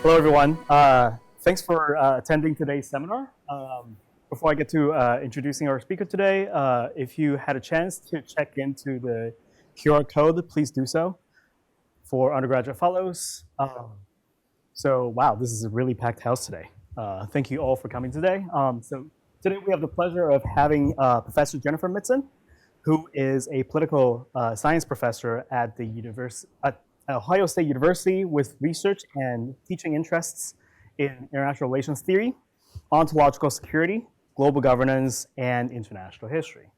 Hello, everyone. Thanks for attending today's seminar. Before I get to introducing our speaker today, if you had a chance to check into the QR code, please do so for undergraduate fellows. Wow, this is a really packed house today. Thank you all for coming today. So today we have the pleasure of having Professor Jennifer Mitzen, who is a political science professor at the Ohio State University with research and teaching interests in international relations theory, ontological security, global governance, and international history.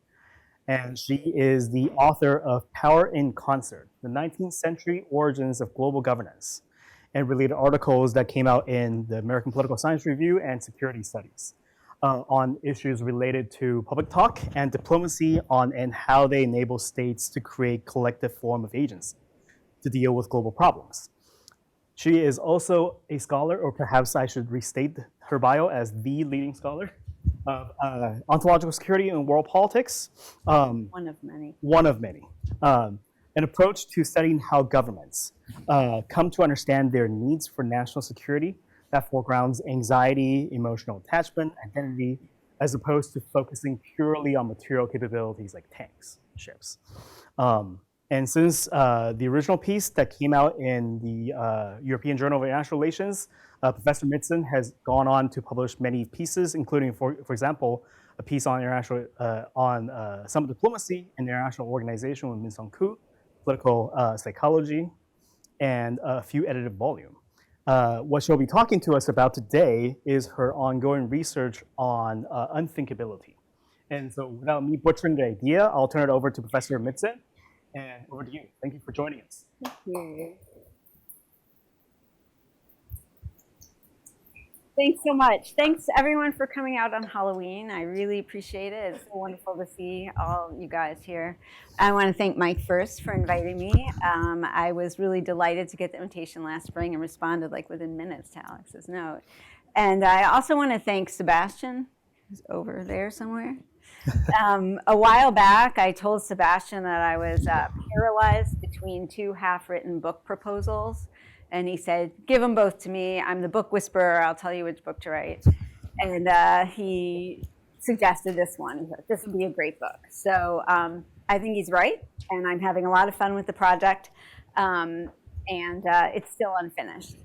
And she is the author of Power in Concert, the 19th Century Origins of Global Governance, and related articles that came out in the American Political Science Review and Security Studies on issues related to public talk and diplomacy and how they enable states to create collective form of agency to deal with global problems. She is also a scholar, or perhaps I should restate her bio as the leading scholar of ontological security and world politics. One of many. One of many. An approach to studying how governments come to understand their needs for national security that foregrounds anxiety, emotional attachment, identity, as opposed to focusing purely on material capabilities like tanks, ships. And since the original piece that came out in the European Journal of International Relations, Professor Mitzen has gone on to publish many pieces, including, for example, a piece on international summit diplomacy and international organization with Min Sung Koo, political psychology, and a few edited volumes. What she'll be talking to us about today is her ongoing research on unthinkability. And so without me butchering the idea, I'll turn it over to Professor Mitzen. And over to you. Thank you for joining us. Thank you. Thanks so much. Thanks everyone for coming out on Halloween. I really appreciate it. It's so wonderful to see all you guys here. I want to thank Mike first for inviting me. I was really delighted to get the invitation last spring and responded like within minutes to Alex's note. And I also want to thank Sebastian, who's over there somewhere. A while back, I told Sebastian that I was paralyzed between two half-written book proposals. And he said, give them both to me. I'm the book whisperer. I'll tell you which book to write. And he suggested this one. He said, this would be a great book. So I think he's right. And I'm having a lot of fun with the project. It's still unfinished.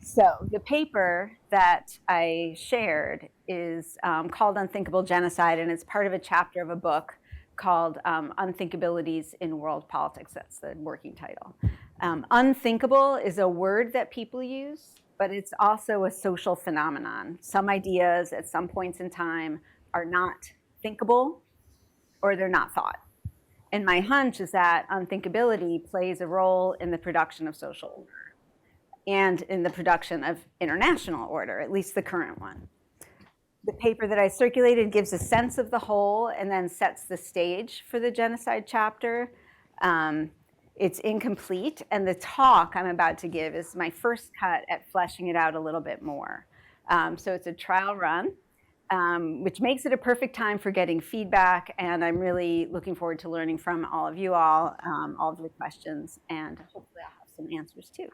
So the paper that I shared is called Unthinkable Genocide, and it's part of a chapter of a book called Unthinkabilities in World Politics. That's the working title. Unthinkable is a word that people use, but it's also a social phenomenon. Some ideas at some points in time are not thinkable, or they're not thought. And my hunch is that unthinkability plays a role in the production of social order and in the production of international order, at least the current one. The paper that I circulated gives a sense of the whole and then sets the stage for the genocide chapter. It's incomplete, and the talk I'm about to give is my first cut at fleshing it out a little bit more. So it's a trial run, which makes it a perfect time for getting feedback, and I'm really looking forward to learning from all of you all of your questions, and hopefully I'll have some answers too.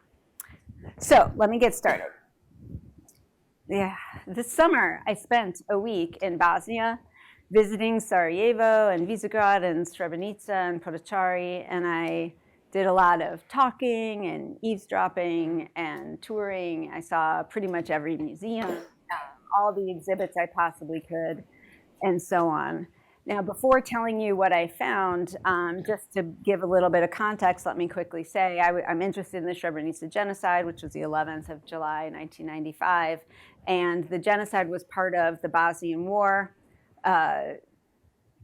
So let me get started. Yeah, this summer I spent a week in Bosnia visiting Sarajevo and Visegrad and Srebrenica and Podachari, and I did a lot of talking and eavesdropping and touring. I saw pretty much every museum, all the exhibits I possibly could, and so on. Now, before telling you what I found, just to give a little bit of context, let me quickly say I'm interested in the Srebrenica genocide, which was the 11th of July, 1995. And the genocide was part of the Bosnian War,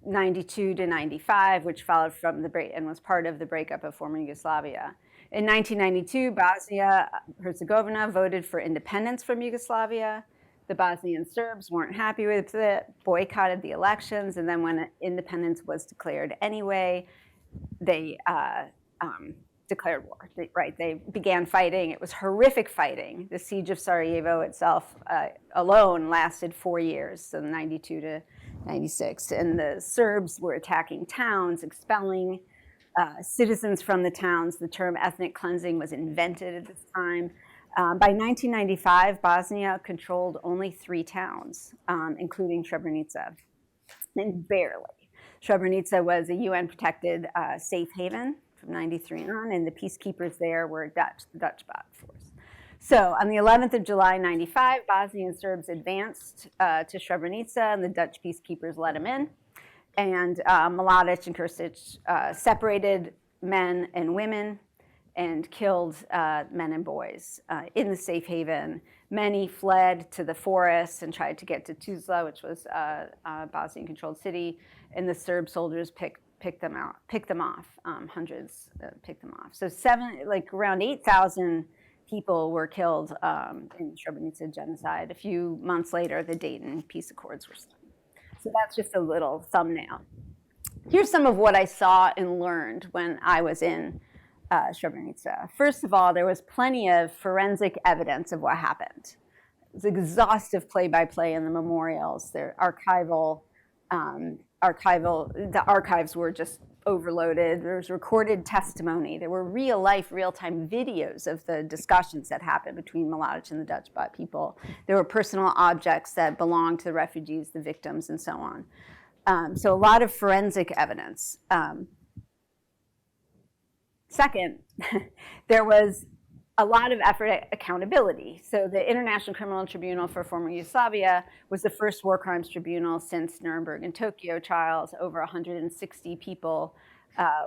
92 to 95, which followed from the break and was part of the breakup of former Yugoslavia. In 1992, Bosnia-Herzegovina voted for independence from Yugoslavia. The Bosnian Serbs weren't happy with it, boycotted the elections, and then when independence was declared anyway, they declared war, They began fighting. It was horrific fighting. The siege of Sarajevo itself alone lasted 4 years, so 92 to 96. And the Serbs were attacking towns, expelling citizens from the towns. The term ethnic cleansing was invented at this time. By 1995, Bosnia controlled only 3 towns, including Srebrenica, and barely. Srebrenica was a UN-protected safe haven from 93 on, and the peacekeepers there were Dutch, the Dutch Bot force. So on the 11th of July, 95, Bosnian Serbs advanced to Srebrenica, and the Dutch peacekeepers let them in. And Mladic and Krstić separated men and women and killed men and boys in the safe haven. Many fled to the forest and tried to get to Tuzla, which was a Bosnian-controlled city, and the Serb soldiers picked them off. Hundreds picked them off. So around 8,000 people were killed in Srebrenica genocide. A few months later, the Dayton Peace Accords were signed. So that's just a little thumbnail. Here's some of what I saw and learned when I was in Srebrenica. First of all, there was plenty of forensic evidence of what happened. It was exhaustive play-by-play in the memorials. Their the archives were just overloaded. There was recorded testimony. There were real-life, real-time videos of the discussions that happened between Mladic and the Dutch Bot people. There were personal objects that belonged to the refugees, the victims, and so on. So a lot of forensic evidence. Second, there was a lot of effort at accountability. So the International Criminal Tribunal for former Yugoslavia was the first war crimes tribunal since Nuremberg and Tokyo trials. Over 160 people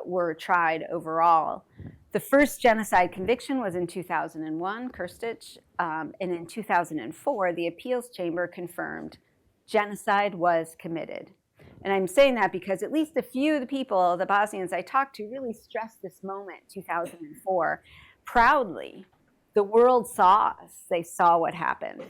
were tried overall. The first genocide conviction was in 2001, Krstić, and in 2004, the appeals chamber confirmed genocide was committed. And I'm saying that because at least a few of the people, the Bosnians I talked to, really stressed this moment, 2004, proudly. The world saw us. They saw what happened.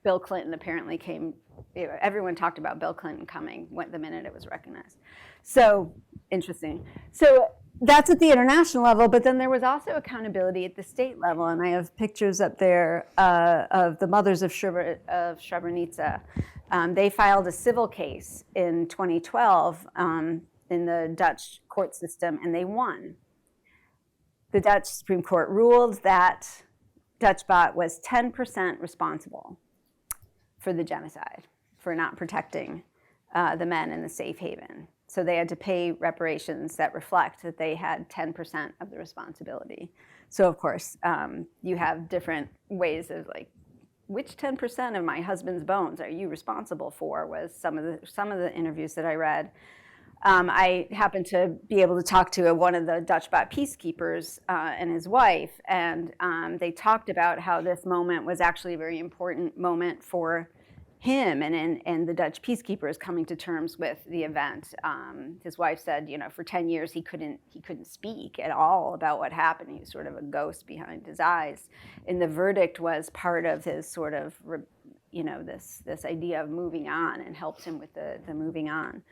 Bill Clinton apparently came. Everyone talked about Bill Clinton coming the minute it was recognized. So interesting. So that's at the international level, but then there was also accountability at the state level, and I have pictures up there of the mothers of Srebrenica. They filed a civil case in 2012 in the Dutch court system, and they won. The Dutch Supreme Court ruled that Dutch Bot was 10% responsible for the genocide, for not protecting the men in the safe haven. So they had to pay reparations that reflect that they had 10% of the responsibility. So of course, you have different ways of which 10% of my husband's bones are you responsible for, was some of the interviews that I read. I happened to be able to talk to one of the Dutch Bot peacekeepers and his wife, and they talked about how this moment was actually a very important moment for him and the Dutch peacekeepers coming to terms with the event. His wife said, for 10 years he couldn't speak at all about what happened. He was sort of a ghost behind his eyes, and the verdict was part of his sort of, this idea of moving on, and helped him with the moving on.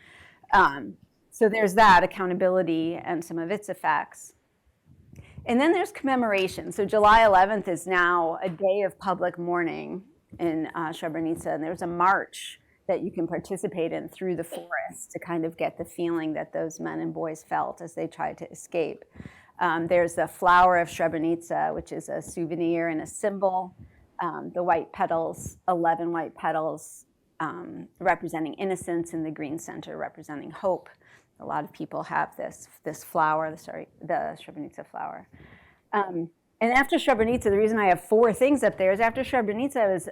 So there's that, accountability and some of its effects. And then there's commemoration. So July 11th is now a day of public mourning in Srebrenica, and there's a march that you can participate in through the forest to kind of get the feeling that those men and boys felt as they tried to escape. There's the flower of Srebrenica, which is a souvenir and a symbol. The white petals, 11 white petals, representing innocence, and the green center representing hope. A lot of people have this flower, the Srebrenica flower. And after Srebrenica, the reason I have 4 things up there is after Srebrenica, I was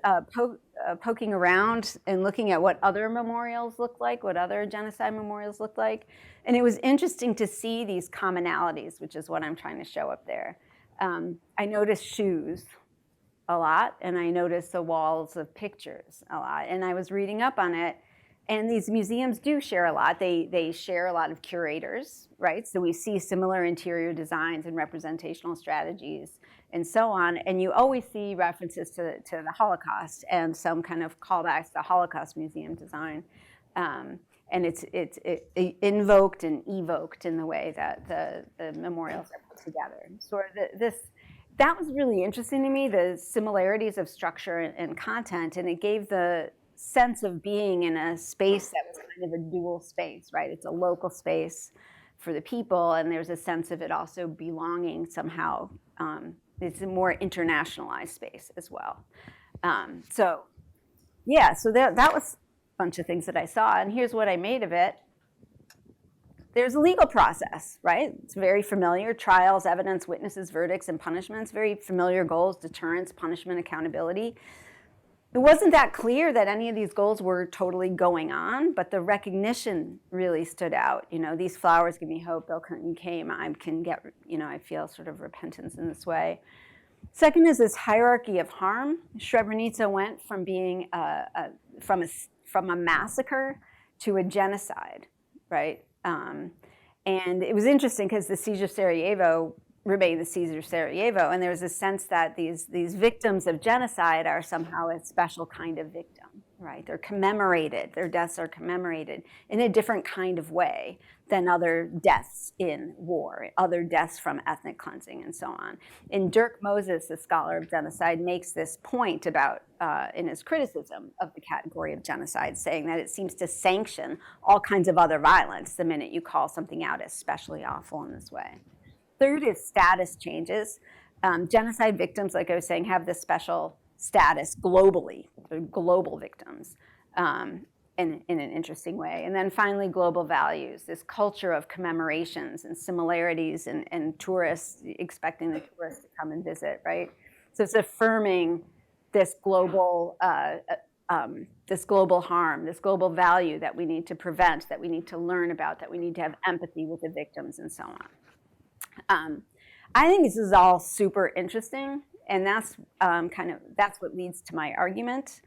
poking around and looking at what other memorials look like, what other genocide memorials look like. And it was interesting to see these commonalities, which is what I'm trying to show up there. I noticed shoes a lot, and I noticed the walls of pictures a lot. And I was reading up on it, and these museums do share a lot. They share a lot of curators, right? So we see similar interior designs and representational strategies and so on. And you always see references to the Holocaust and some kind of callbacks to Holocaust museum design. And it's invoked and evoked in the way that the memorials are put together. Sort of that was really interesting to me, the similarities of structure and content, and it gave the sense of being in a space that was kind of a dual space, right? It's a local space for the people, and there's a sense of it also belonging somehow it's a more internationalized space as well. So that was a bunch of things that I saw, and here's what I made of it. There's a legal process, right? It's very familiar: trials, evidence, witnesses, verdicts, and punishments. Very familiar goals: deterrence, punishment, accountability. It wasn't that clear that any of these goals were totally going on, but the recognition really stood out. These flowers give me hope. Bill Clinton came. I can get, I feel sort of repentance in this way. Second is this hierarchy of harm. Srebrenica went from being from a massacre to a genocide, right? And it was interesting because the siege of Sarajevo remained the siege of Sarajevo, and there was a sense that these victims of genocide are somehow a special kind of victim, right? They're commemorated, their deaths are commemorated in a different kind of way than other deaths in war, other deaths from ethnic cleansing, and so on. And Dirk Moses, the scholar of genocide, makes this point about, in his criticism of the category of genocide, saying that it seems to sanction all kinds of other violence the minute you call something out as especially awful in this way. Third is status changes. Genocide victims, like I was saying, have this special status globally. They're global victims in an interesting way. And then finally, global values, this culture of commemorations and similarities and tourists, expecting the tourists to come and visit, right? So it's affirming this global harm, this global value that we need to prevent, that we need to learn about, that we need to have empathy with the victims, and so on. I think this is all super interesting, and that's that's what leads to my argument,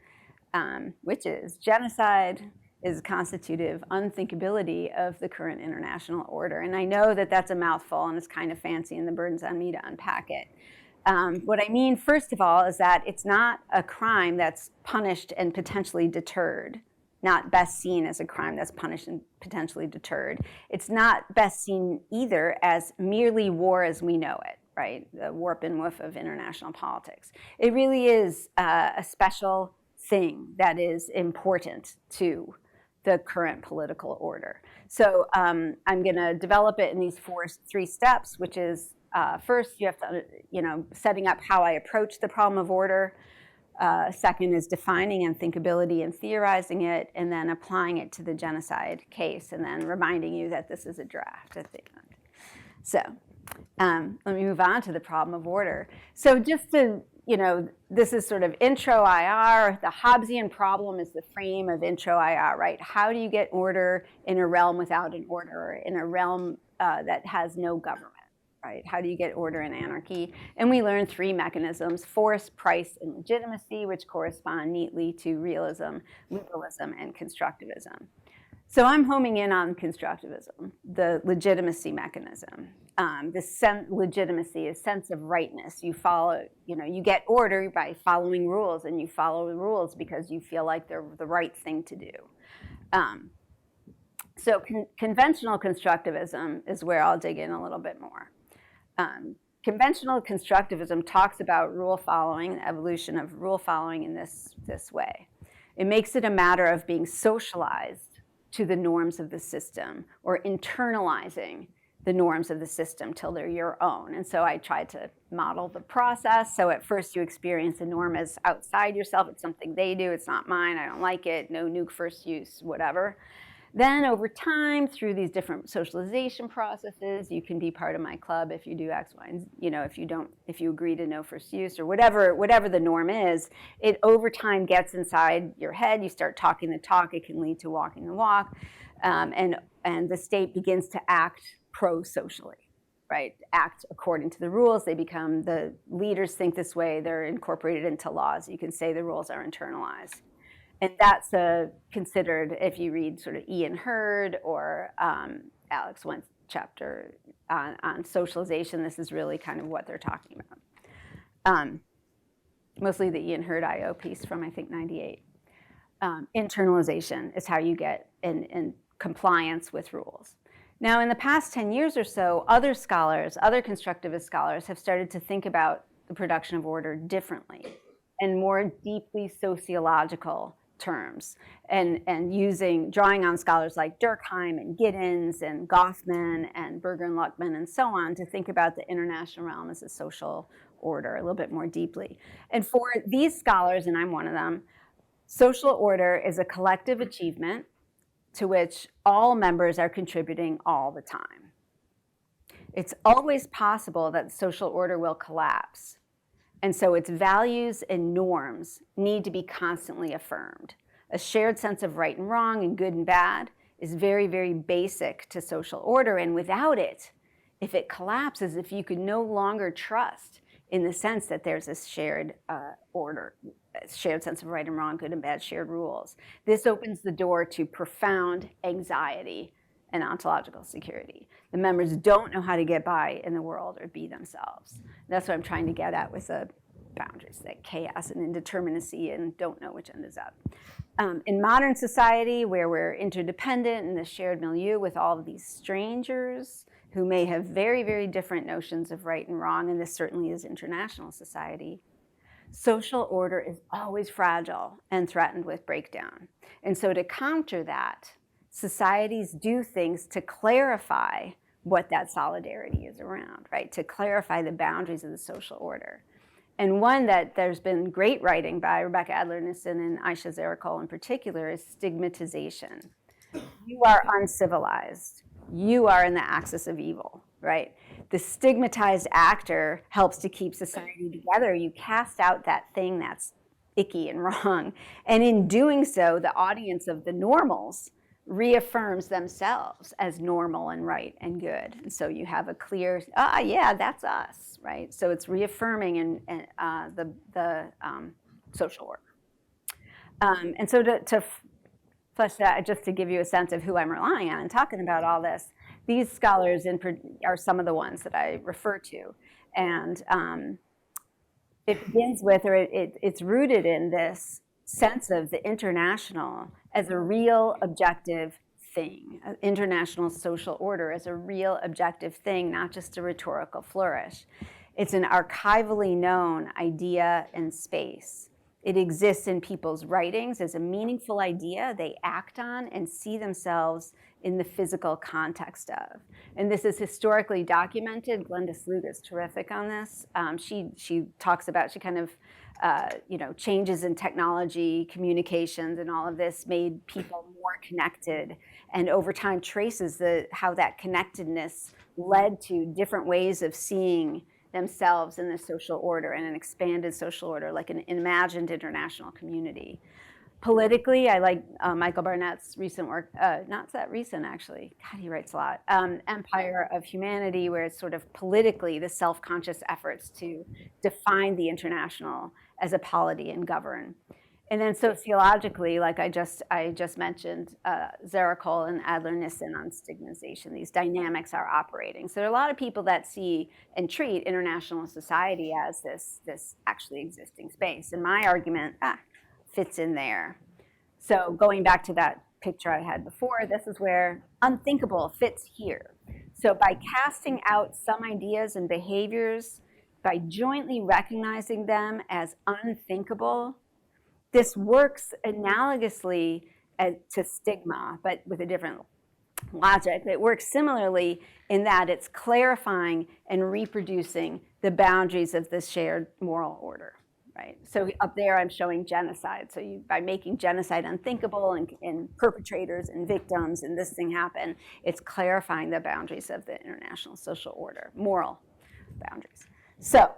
which is genocide is constitutive unthinkability of the current international order. And I know that that's a mouthful and it's kind of fancy, and the burden's on me to unpack it. What I mean, first of all, is that it's not a crime that's punished and potentially deterred. Not best seen as a crime that's punished and potentially deterred. It's not best seen either as merely war as we know it, right? The warp and woof of international politics. It really is a special thing that is important to the current political order. So I'm going to develop it in these three steps, which is first, you have to, setting up how I approach the problem of order. Second is defining unthinkability and theorizing it, and then applying it to the genocide case, and then reminding you that this is a draft at the end. So let me move on to the problem of order. So just to, this is sort of intro IR. The Hobbesian problem is the frame of intro IR, right? How do you get order in a realm without an order, or in a realm that has no government? Right? How do you get order in anarchy? And we learned three mechanisms: force, price, and legitimacy, which correspond neatly to realism, liberalism, and constructivism. So I'm homing in on constructivism, the legitimacy mechanism. Legitimacy is sense of rightness. You follow, you get order by following rules, and you follow the rules because you feel like they're the right thing to do. So conventional constructivism is where I'll dig in a little bit more. Conventional constructivism talks about rule following, the evolution of rule following in this way. It makes it a matter of being socialized to the norms of the system, or internalizing the norms of the system till they're your own. And so I tried to model the process. So at first you experience a norm as outside yourself. It's something they do. It's not mine. I don't like it. No nuke first use, whatever. Then over time, through these different socialization processes, you can be part of my club if you do X, Y, and if you agree to no first use, or whatever the norm is, it over time gets inside your head. You start talking the talk. It can lead to walking the walk, and the state begins to act pro-socially, right? Act according to the rules. The leaders think this way. They're incorporated into laws. You can say the rules are internalized. And that's considered, if you read sort of Ian Hurd or Alex Wendt's chapter on socialization, this is really kind of what they're talking about. Mostly the Ian Hurd IO piece from, I think, 98. Internalization is how you get in compliance with rules. Now, in the past 10 years or so, other constructivist scholars have started to think about the production of order differently, and more deeply sociological terms, and drawing on scholars like Durkheim and Giddens and Goffman and Berger and Luckman and so on to think about the international realm as a social order a little bit more deeply. And for these scholars, and I'm one of them, social order is a collective achievement to which all members are contributing all the time. It's always possible that social order will collapse. And so its values and norms need to be constantly affirmed. A shared sense of right and wrong and good and bad is very, very basic to social order. And without it, if it collapses, if you could no longer trust in the sense that there's this shared order, shared sense of right and wrong, good and bad, shared rules, this opens the door to profound anxiety and ontological security. The members don't know how to get by in the world or be themselves. That's what I'm trying to get at with the boundaries, that chaos and indeterminacy and don't know which end is up. In modern society, where we're interdependent in the shared milieu with all of these strangers who may have very, very different notions of right and wrong, and this certainly is international society, social order is always fragile and threatened with breakdown. And so to counter that, societies do things to clarify what that solidarity is around, right? To clarify the boundaries of the social order. And one that there's been great writing by Rebecca Adler-Nissen and Aisha Zerakol in particular is stigmatization. You are uncivilized. You are in the axis of evil, right? The stigmatized actor helps to keep society together. You cast out that thing that's icky and wrong. And in doing so, the audience of the normals reaffirms themselves as normal and right and good. And so you have a clear, yeah, that's us, right? So it's reaffirming the social work. And so to flesh that, just to give you a sense of who I'm relying on and talking about all this, these scholars are some of the ones that I refer to. And it begins with, or it's rooted in this sense of the international as a real objective thing, international social order as a real objective thing, not just a rhetorical flourish. It's an archivally known idea in space. It exists in people's writings as a meaningful idea they act on and see themselves in the physical context of. And this is historically documented. Glenda Sloot is terrific on this. She talks about, she kind of, changes in technology, communications, and all of this made people more connected, and over time traces how that connectedness led to different ways of seeing themselves in the social order and an expanded social order, like an imagined international community. Politically, I like Michael Barnett's recent work, not that recent actually, God, he writes a lot, Empire of Humanity, where it's sort of politically the self-conscious efforts to define the international as a polity and govern. And then sociologically, like I just mentioned, Zerakol and Adler-Nissen on stigmatization, these dynamics are operating. So there are a lot of people that see and treat international society as this actually existing space. And my argument fits in there. So going back to that picture I had before, this is where unthinkable fits here. So by casting out some ideas and behaviors, by jointly recognizing them as unthinkable, this works analogously to stigma, but with a different logic. It works similarly in that it's clarifying and reproducing the boundaries of the shared moral order, right? So up there I'm showing genocide. So by making genocide unthinkable and perpetrators and victims and this thing happen, it's clarifying the boundaries of the international social order, moral boundaries. So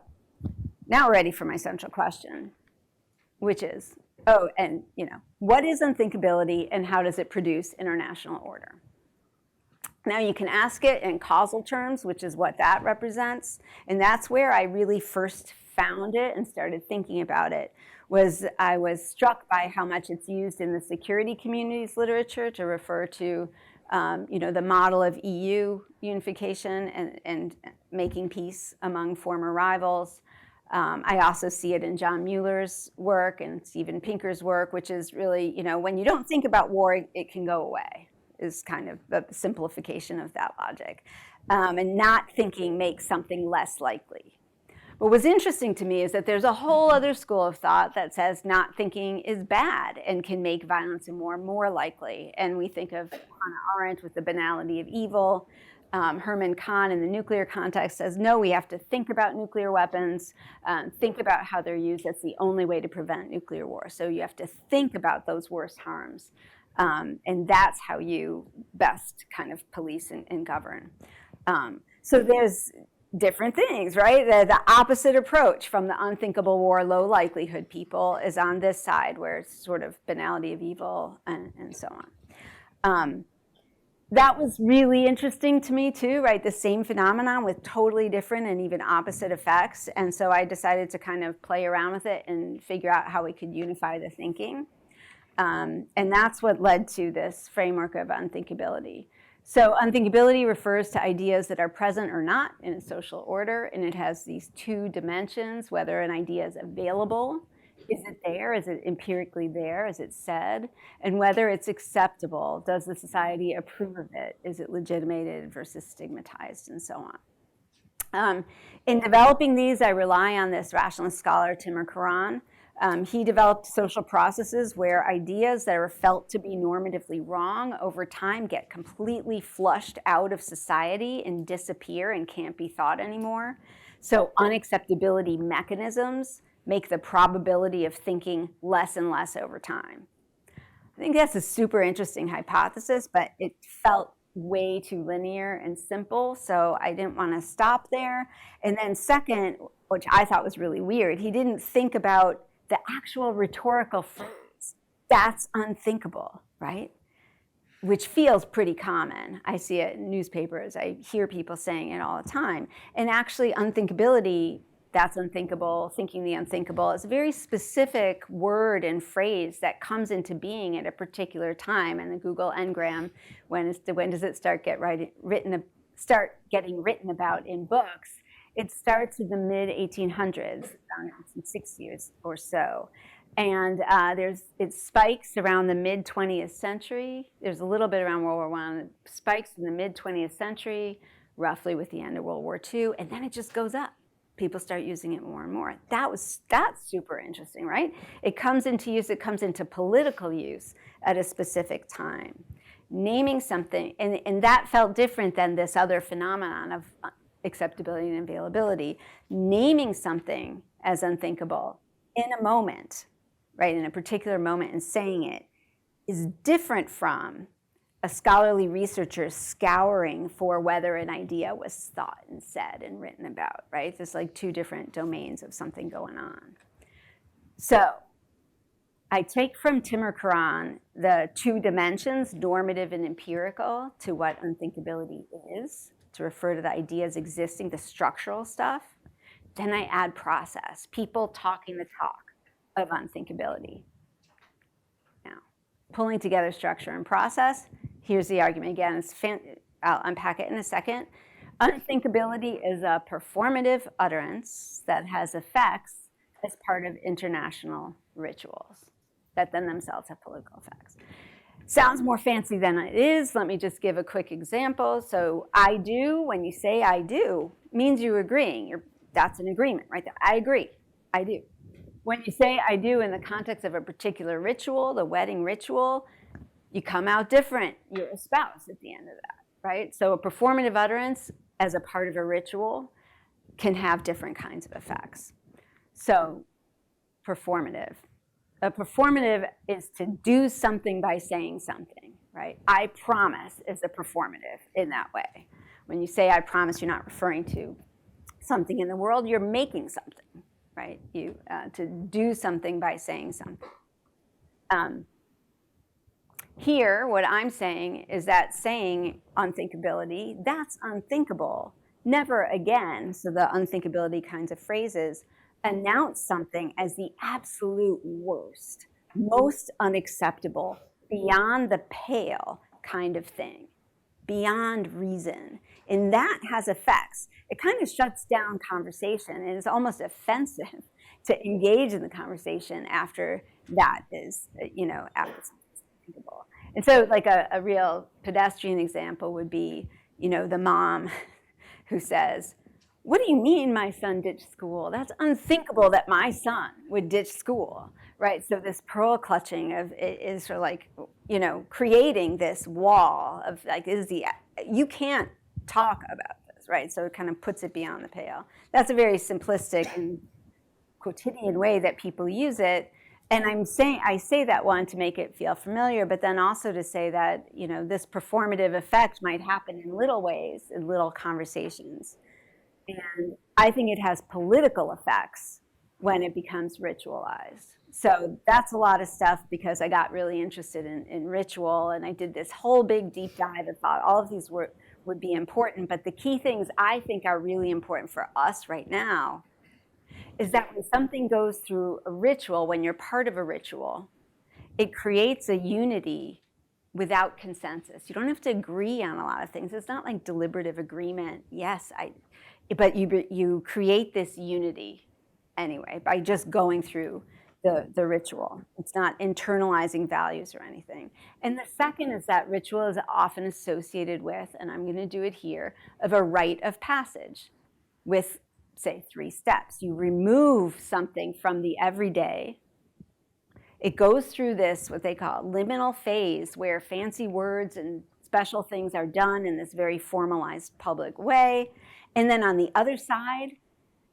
now we're ready for my central question, which is, what is unthinkability and how does it produce international order? Now you can ask it in causal terms, which is what that represents, and that's where I really first found it and started thinking about it. I was struck by how much it's used in the security community's literature to refer to the model of EU unification and making peace among former rivals. I also see it in John Mueller's work and Steven Pinker's work, which is really, when you don't think about war, it can go away, is kind of the simplification of that logic. And not thinking makes something less likely. What was interesting to me is that there's a whole other school of thought that says not thinking is bad and can make violence more likely. And we think of Hannah Arendt with the banality of evil. Herman Kahn in the nuclear context says, no, we have to think about nuclear weapons, think about how they're used. That's the only way to prevent nuclear war. So you have to think about those worst harms. And that's how you best kind of police and govern. So there's different things, right? The opposite approach from the unthinkable war, low likelihood people is on this side, where it's sort of banality of evil and so on. That was really interesting to me too, right? The same phenomenon with totally different and even opposite effects. And so I decided to kind of play around with it and figure out how we could unify the thinking. And that's what led to this framework of unthinkability. So unthinkability refers to ideas that are present or not in a social order, and it has these two dimensions: whether an idea is available, is it there, is it empirically there, is it said, and whether it's acceptable, does the society approve of it, is it legitimated versus stigmatized, and so on. In developing these, I rely on this rationalist scholar, Timur Kuran. He developed social processes where ideas that are felt to be normatively wrong over time get completely flushed out of society and disappear and can't be thought anymore. So unacceptability mechanisms make the probability of thinking less and less over time. I think that's a super interesting hypothesis, but it felt way too linear and simple, so I didn't want to stop there. And then second, which I thought was really weird, he didn't think about the actual rhetorical phrase, that's unthinkable, right? Which feels pretty common. I see it in newspapers. I hear people saying it all the time. And actually, unthinkability, that's unthinkable, thinking the unthinkable, is a very specific word and phrase that comes into being at a particular time. And the Google Ngram, when does it start getting written about in books? It starts in the mid-1800s, around 1860s or so. And it spikes around the mid-20th century. There's a little bit around World War I. It spikes in the mid-20th century, roughly with the end of World War II, and then it just goes up. People start using it more and more. That's super interesting, right? It comes into use, it comes into political use at a specific time. Naming something, and that felt different than this other phenomenon of acceptability and availability. Naming something as unthinkable in a moment, right, in a particular moment, and saying it is different from a scholarly researcher scouring for whether an idea was thought and said and written about, right? There's like two different domains of something going on. So I take from Timur Kuran the two dimensions, normative and empirical, to what unthinkability is, to refer to the ideas existing, the structural stuff. Then I add process, people talking the talk of unthinkability. Now, pulling together structure and process, here's the argument again. I'll unpack it in a second. Unthinkability is a performative utterance that has effects as part of international rituals that then themselves have political effects. Sounds more fancy than it is. Let me just give a quick example. So I do, when you say I do, means you're agreeing. That's an agreement right there. I agree, I do. When you say I do in the context of a particular ritual, the wedding ritual, you come out different. You're a spouse at the end of that, right? So a performative utterance as a part of a ritual can have different kinds of effects. So performative. A performative is to do something by saying something, right? I promise is a performative in that way. When you say I promise, you're not referring to something in the world, you're making something, right? To do something by saying something. Here, what I'm saying is that saying unthinkability, that's unthinkable. Never again, so the unthinkability kinds of phrases, announce something as the absolute worst, most unacceptable, beyond the pale kind of thing, beyond reason. And that has effects. It kind of shuts down conversation, and it's almost offensive to engage in the conversation after that is, after something's unthinkable. And so like a real pedestrian example would be, the mom who says, what do you mean my son ditched school? That's unthinkable that my son would ditch school, right? So this pearl clutching of is sort of like, you know, creating this wall of like, you can't talk about this, right? So it kind of puts it beyond the pale. That's a very simplistic and quotidian way that people use it. And I say that one to make it feel familiar, but then also to say that, you know, this performative effect might happen in little ways, in little conversations. And I think it has political effects when it becomes ritualized. So that's a lot of stuff because I got really interested in ritual, and I did this whole big deep dive and thought all of these would be important. But the key things I think are really important for us right now is that when something goes through a ritual, when you're part of a ritual, it creates a unity without consensus. You don't have to agree on a lot of things. It's not like deliberative agreement. Yes, but you create this unity anyway by just going through the ritual. It's not internalizing values or anything. And the second is that ritual is often associated with, and I'm going to do it here, of a rite of passage with, say, 3 steps. You remove something from the everyday. It goes through this, what they call liminal phase, where fancy words and special things are done in this very formalized public way. And then on the other side,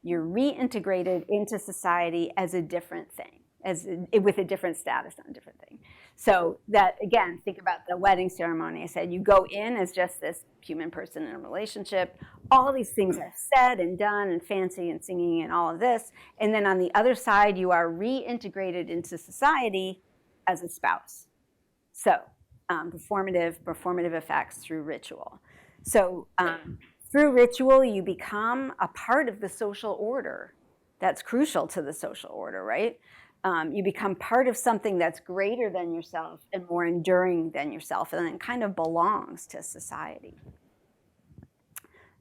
you're reintegrated into society as a different thing, with a different status on a different thing. So that, again, think about the wedding ceremony. I said you go in as just this human person in a relationship. All these things are said and done and fancy and singing and all of this. And then on the other side, you are reintegrated into society as a spouse. So performative effects through ritual. So through ritual, you become a part of the social order. That's crucial to the social order, right? You become part of something that's greater than yourself and more enduring than yourself, and then kind of belongs to society.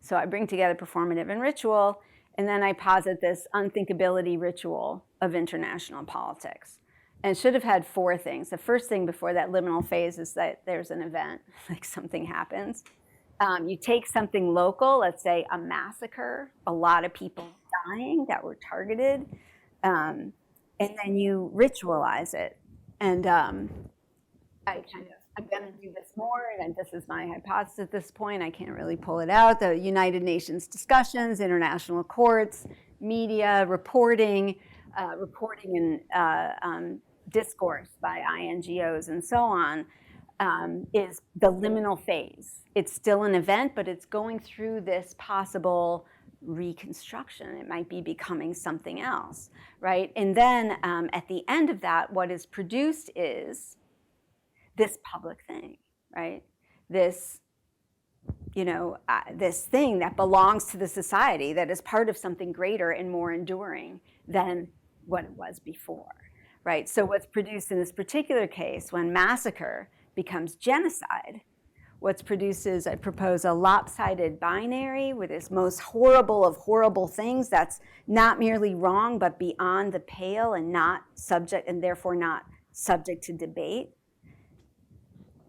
So I bring together performative and ritual, and then I posit this unthinkability ritual of international politics. And it should have had 4 things. The first thing before that liminal phase is that there's an event, like something happens. You take something local, let's say a massacre, a lot of people dying that were targeted, and then you ritualize it. And I'm going to do this more, and this is my hypothesis at this point. I can't really pull it out. The United Nations discussions, international courts, media, reporting and discourse by INGOs and so on, is the liminal phase. It's still an event, but it's going through this possible reconstruction. It might be becoming something else, right? And then at the end of that, what is produced is this public thing, right? This, this thing that belongs to the society, that is part of something greater and more enduring than what it was before, right? So what's produced in this particular case, when massacre becomes genocide, what's produced is, I propose, a lopsided binary with this most horrible of horrible things that's not merely wrong, but beyond the pale and not subject, and therefore not subject to debate,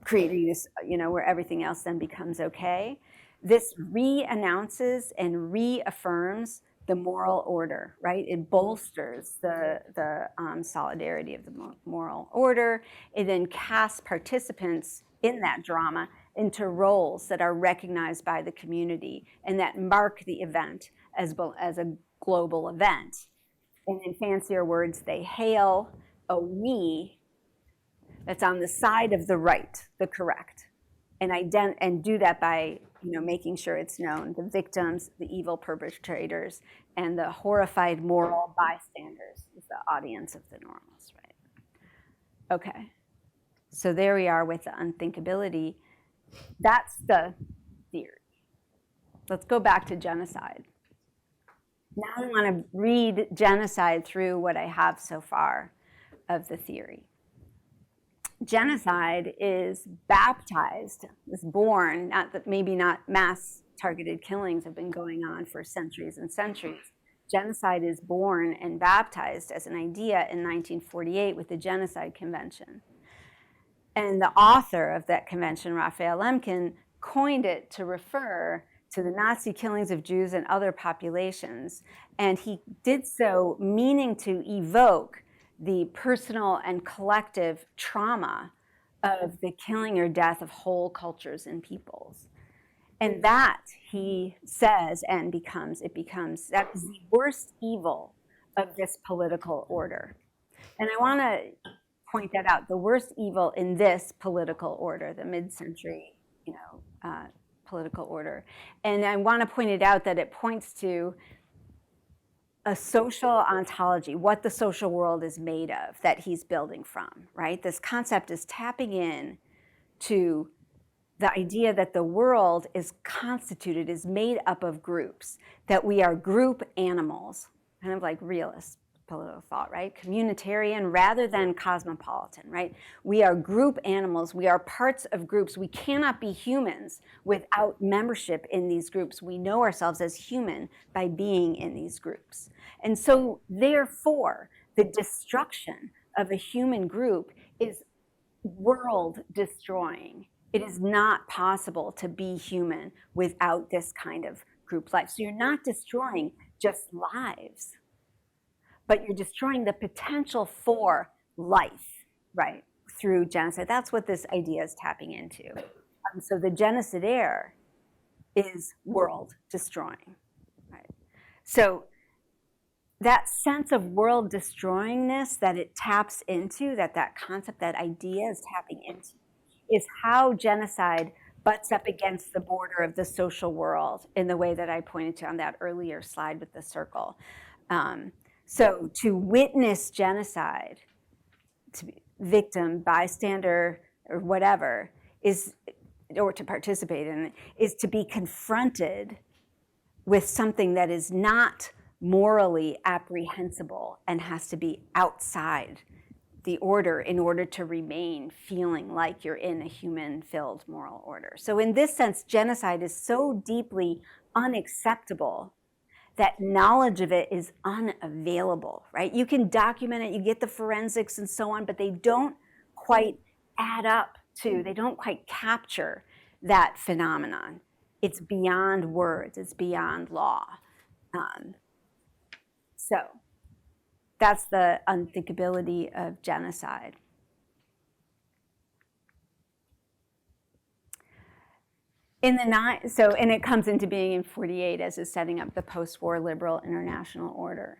creating this, where everything else then becomes okay. This re-announces and reaffirms the moral order, right? It bolsters the solidarity of the moral order. It then casts participants in that drama into roles that are recognized by the community and that mark the event as a global event. And in fancier words, they hail a we that's on the side of the right, the correct, and do that by making sure it's known, the victims, the evil perpetrators, and the horrified moral bystanders is the audience of the normals, right? Okay, so there we are with the unthinkability. That's the theory. Let's go back to genocide. Now I want to read genocide through what I have so far of the theory. Genocide is baptized, is born, maybe not mass targeted killings have been going on for centuries and centuries. Genocide is born and baptized as an idea in 1948 with the Genocide Convention. And the author of that convention, Raphael Lemkin, coined it to refer to the Nazi killings of Jews and other populations. And he did so meaning to evoke the personal and collective trauma of the killing or death of whole cultures and peoples. And that, he says, and it becomes, that is the worst evil of this political order. And I want to point that out, the worst evil in this political order, the mid-century, political order. And I want to point it out that it points to a social ontology, what the social world is made of, that he's building from, right? This concept is tapping in to the idea that the world is constituted, is made up of groups, that we are group animals, kind of like realist political thought, right? Communitarian rather than cosmopolitan, right? We are group animals. We are parts of groups. We cannot be humans without membership in these groups. We know ourselves as human by being in these groups. And so, therefore, the destruction of a human group is world destroying. It is not possible to be human without this kind of group life. So you're not destroying just lives, but you're destroying the potential for life, right, through genocide. That's what this idea is tapping into. So the genocidaire is world destroying, right? So that sense of world destroyingness that it taps into, that concept, that idea is tapping into, is how genocide butts up against the border of the social world in the way that I pointed to on that earlier slide with the circle. So to witness genocide, to be victim, bystander, or whatever, or to participate in it, is to be confronted with something that is not morally apprehensible and has to be outside the order in order to remain feeling like you're in a human-filled moral order. So in this sense, genocide is so deeply unacceptable that knowledge of it is unavailable, right? You can document it, you get the forensics and so on, but they don't quite add up to, they don't quite capture that phenomenon. It's beyond words, it's beyond law. So that's the unthinkability of genocide. And it comes into being in 1948 as is setting up the post-war liberal international order.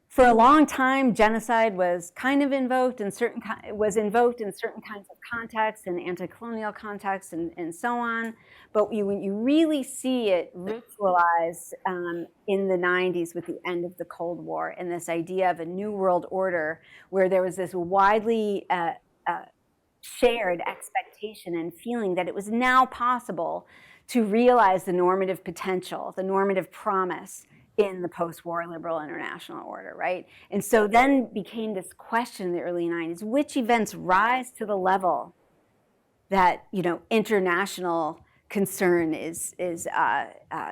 For a long time, genocide was kind of invoked in certain kinds of contexts, and anti-colonial contexts, and so on. But when you really see it ritualized in the 90s with the end of the Cold War, and this idea of a new world order, where there was this widely shared expectation and feeling that it was now possible to realize the normative potential, the normative promise in the post-war liberal international order, right? And so then became this question in the early 90s, which events rise to the level that, international concern is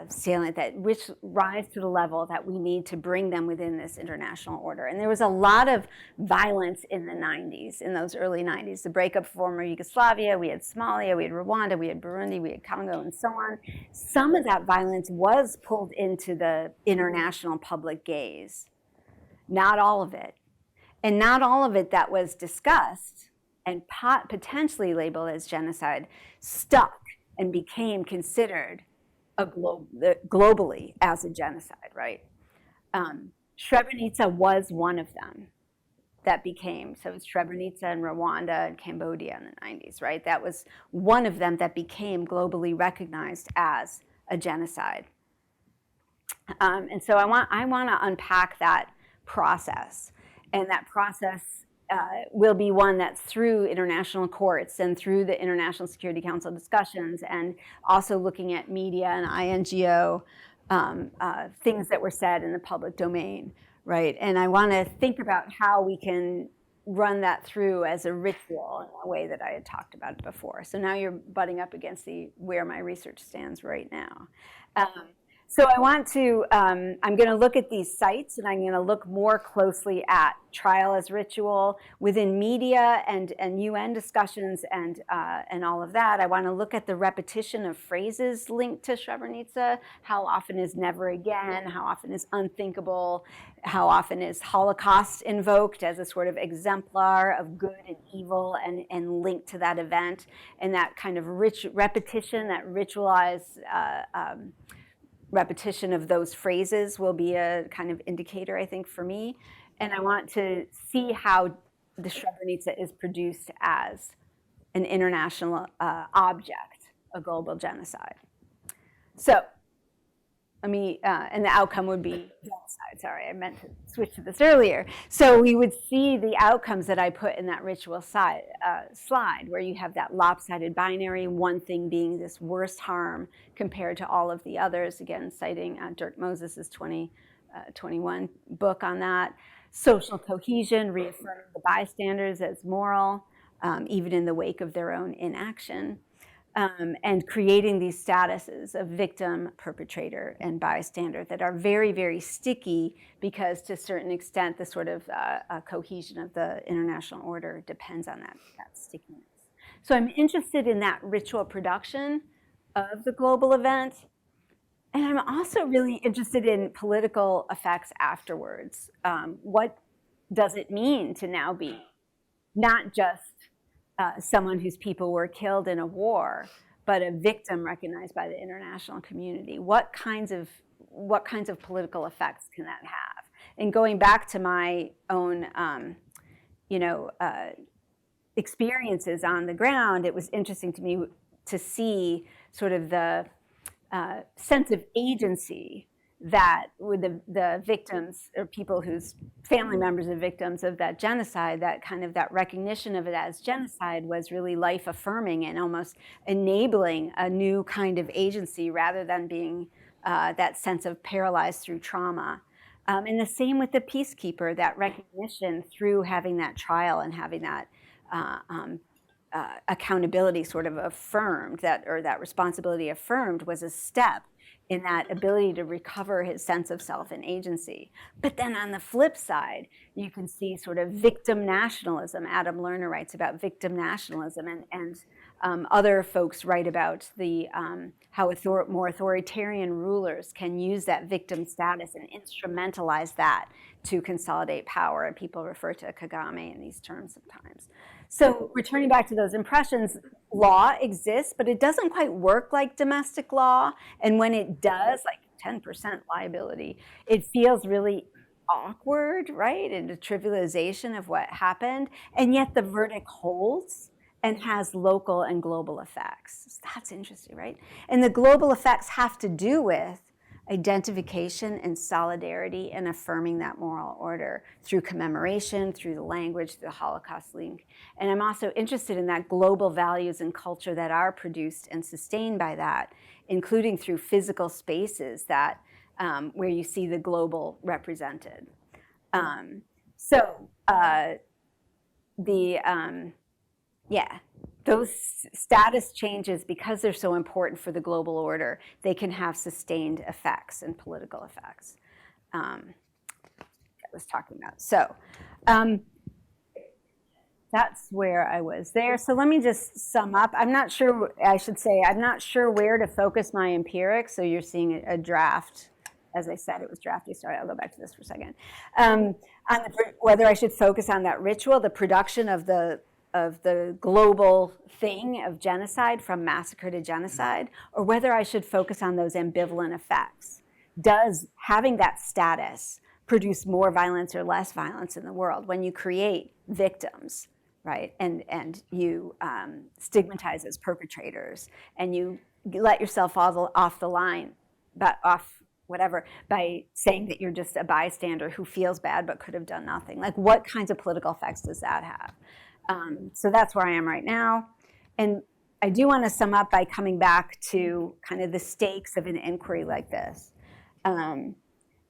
salient, that which rise to the level that we need to bring them within this international order. And there was a lot of violence in the 90s, in those early 90s, the breakup of former Yugoslavia, we had Somalia, we had Rwanda, we had Burundi, we had Congo, and so on. Some of that violence was pulled into the international public gaze. Not all of it. And not all of it that was discussed and potentially labeled as genocide stuck and became considered globally as a genocide, right? Srebrenica was one of them that became, so it's Srebrenica in Rwanda and Cambodia in the 90s, right? That was one of them that became globally recognized as a genocide. And so I want to unpack that process, and that process will be one that's through international courts and through the International Security Council discussions, and also looking at media and INGO things that were said in the public domain, right? And I want to think about how we can run that through as a ritual in a way that I had talked about it before. So now you're butting up against where my research stands right now. So I want to, I'm going to look at these sites, and I'm going to look more closely at trial as ritual within media and UN discussions and all of that. I want to look at the repetition of phrases linked to Srebrenica. How often is never again? How often is unthinkable? How often is Holocaust invoked as a sort of exemplar of good and evil and linked to that event? And that kind of repetition, that ritualized repetition of those phrases will be a kind of indicator, I think, for me. And I want to see how the Srebrenica is produced as an international object, a global genocide. So, and the outcome would be genocide. Sorry, I meant to switch to this earlier. So we would see the outcomes that I put in that ritual slide, where you have that lopsided binary, one thing being this worst harm compared to all of the others, again, citing Dirk Moses's 2021 book on that. Social cohesion, reaffirming the bystanders as moral, even in the wake of their own inaction. And creating these statuses of victim, perpetrator, and bystander that are very, very sticky because to a certain extent the sort of cohesion of the international order depends on that stickiness. So I'm interested in that ritual production of the global event. And I'm also really interested in political effects afterwards. What does it mean to now be not just someone whose people were killed in a war, but a victim recognized by the international community? What kinds of political effects can that have? And going back to my own, experiences on the ground, it was interesting to me to see sort of the sense of agency that with the victims or people whose family members are victims of that genocide, that kind of that recognition of it as genocide was really life affirming and almost enabling a new kind of agency rather than being that sense of paralyzed through trauma. And the same with the peacekeeper, that recognition through having that trial and having that accountability sort of affirmed, that responsibility affirmed, was a step in that ability to recover his sense of self and agency. But then on the flip side, you can see sort of victim nationalism. Adam Lerner writes about victim nationalism, and other folks write about the how more authoritarian rulers can use that victim status and instrumentalize that to consolidate power. And people refer to Kagame in these terms sometimes. So returning back to those impressions, law exists, but it doesn't quite work like domestic law. And when it does, like 10% liability, it feels really awkward, right? And a trivialization of what happened. And yet the verdict holds and has local and global effects. So that's interesting, right? And the global effects have to do with identification and solidarity and affirming that moral order through commemoration, through the language, through the Holocaust link. And I'm also interested in that global values and culture that are produced and sustained by that, including through physical spaces that where you see the global represented. Those status changes, because they're so important for the global order, they can have sustained effects and political effects. I was talking about. So that's where I was there. So let me just sum up. I'm not sure where to focus my empirics. So you're seeing a draft. As I said, it was drafty. Sorry, I'll go back to this for a second. Whether I should focus on that ritual, the production of the global thing of genocide, from massacre to genocide, or whether I should focus on those ambivalent effects. Does having that status produce more violence or less violence in the world when you create victims, right? And you stigmatize as perpetrators, and you let yourself off the line, but by saying that you're just a bystander who feels bad but could have done nothing. Like, what kinds of political effects does that have? So that's where I am right now. And I do want to sum up by coming back to kind of the stakes of an inquiry like this. And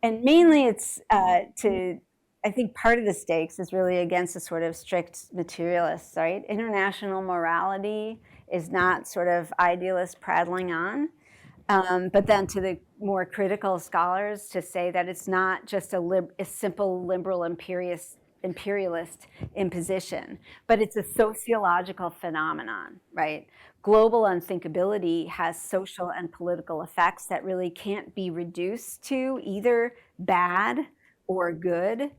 mainly it's I think part of the stakes is really against the sort of strict materialists, right? International morality is not sort of idealist prattling on. But then to the more critical scholars to say that it's not just a simple liberal imperialist imposition, but it's a sociological phenomenon, right? Global unthinkability has social and political effects that really can't be reduced to either bad or good.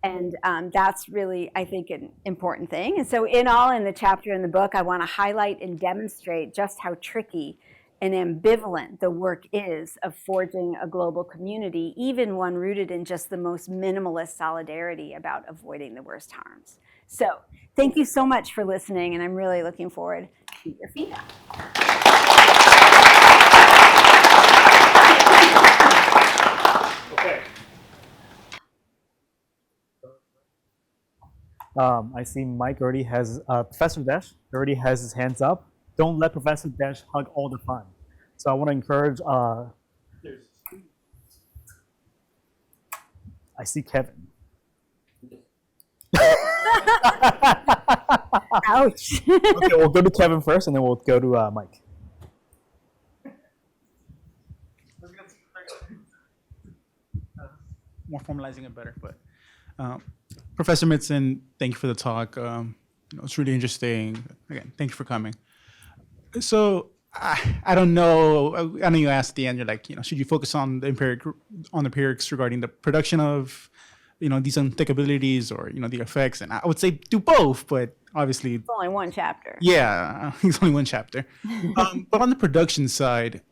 And that's really, I think, an important thing. And so in the chapter in the book, I want to highlight and demonstrate just how tricky and ambivalent the work is of forging a global community, even one rooted in just the most minimalist solidarity about avoiding the worst harms. So thank you so much for listening, and I'm really looking forward to your feedback. Okay. I see Mike already has, Professor Dash already has his hands up. Don't let Professor Dash hug all the fun. So I want to encourage, I see Kevin. Ouch. Okay, we'll go to Kevin first, and then we'll go to Mike. More formalizing it better, but Professor Mitzen, thank you for the talk. It's really interesting. Again, thank you for coming. So I don't know. I know you asked at the end. You're like, should you focus on the empirics regarding the production of, these unthinkabilities or the effects? And I would say do both, but obviously It's only one chapter. Yeah, it's only one chapter. But on the production side,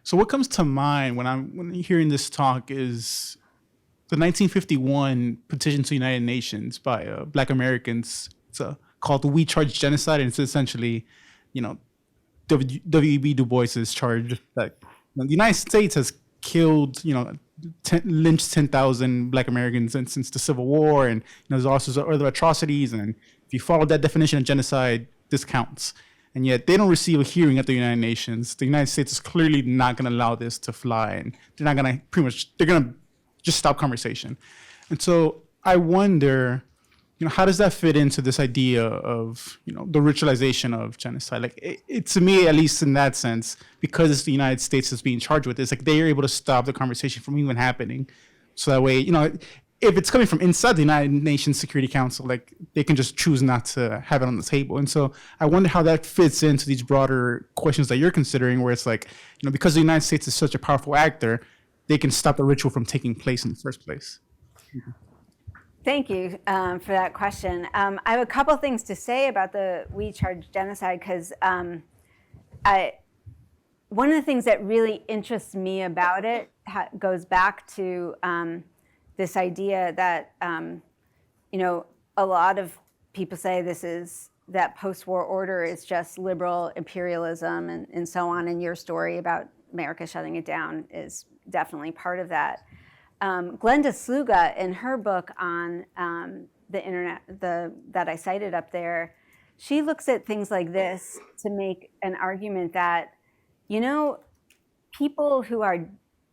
so what comes to mind when I'm hearing this talk is the 1951 petition to the United Nations by Black Americans. It's called the We Charge Genocide, and it's essentially, W.E.B. Du Bois's charge that the United States has killed, lynched 10,000 Black Americans since the Civil War, and there's also other atrocities, and if you follow that definition of genocide, this counts. And yet they don't receive a hearing at the United Nations. The United States is clearly not going to allow this to fly, and they're not going to they're going to just stop conversation. And so I wonder, how does that fit into this idea of, the ritualization of genocide? Like, it to me, at least in that sense, because it's the United States that's being charged with this, like they are able to stop the conversation from even happening. So that way, if it's coming from inside the United Nations Security Council, like they can just choose not to have it on the table. And so I wonder how that fits into these broader questions that you're considering, where it's like, because the United States is such a powerful actor, they can stop the ritual from taking place in the first place. Mm-hmm. Thank you for that question. I have a couple things to say about the We Charge Genocide, because one of the things that really interests me about it goes back to this idea that, a lot of people say that post-war order is just liberal imperialism and so on, and your story about America shutting it down is definitely part of that. Glenda Sluga, in her book on the internet, that I cited up there, she looks at things like this to make an argument that, people who are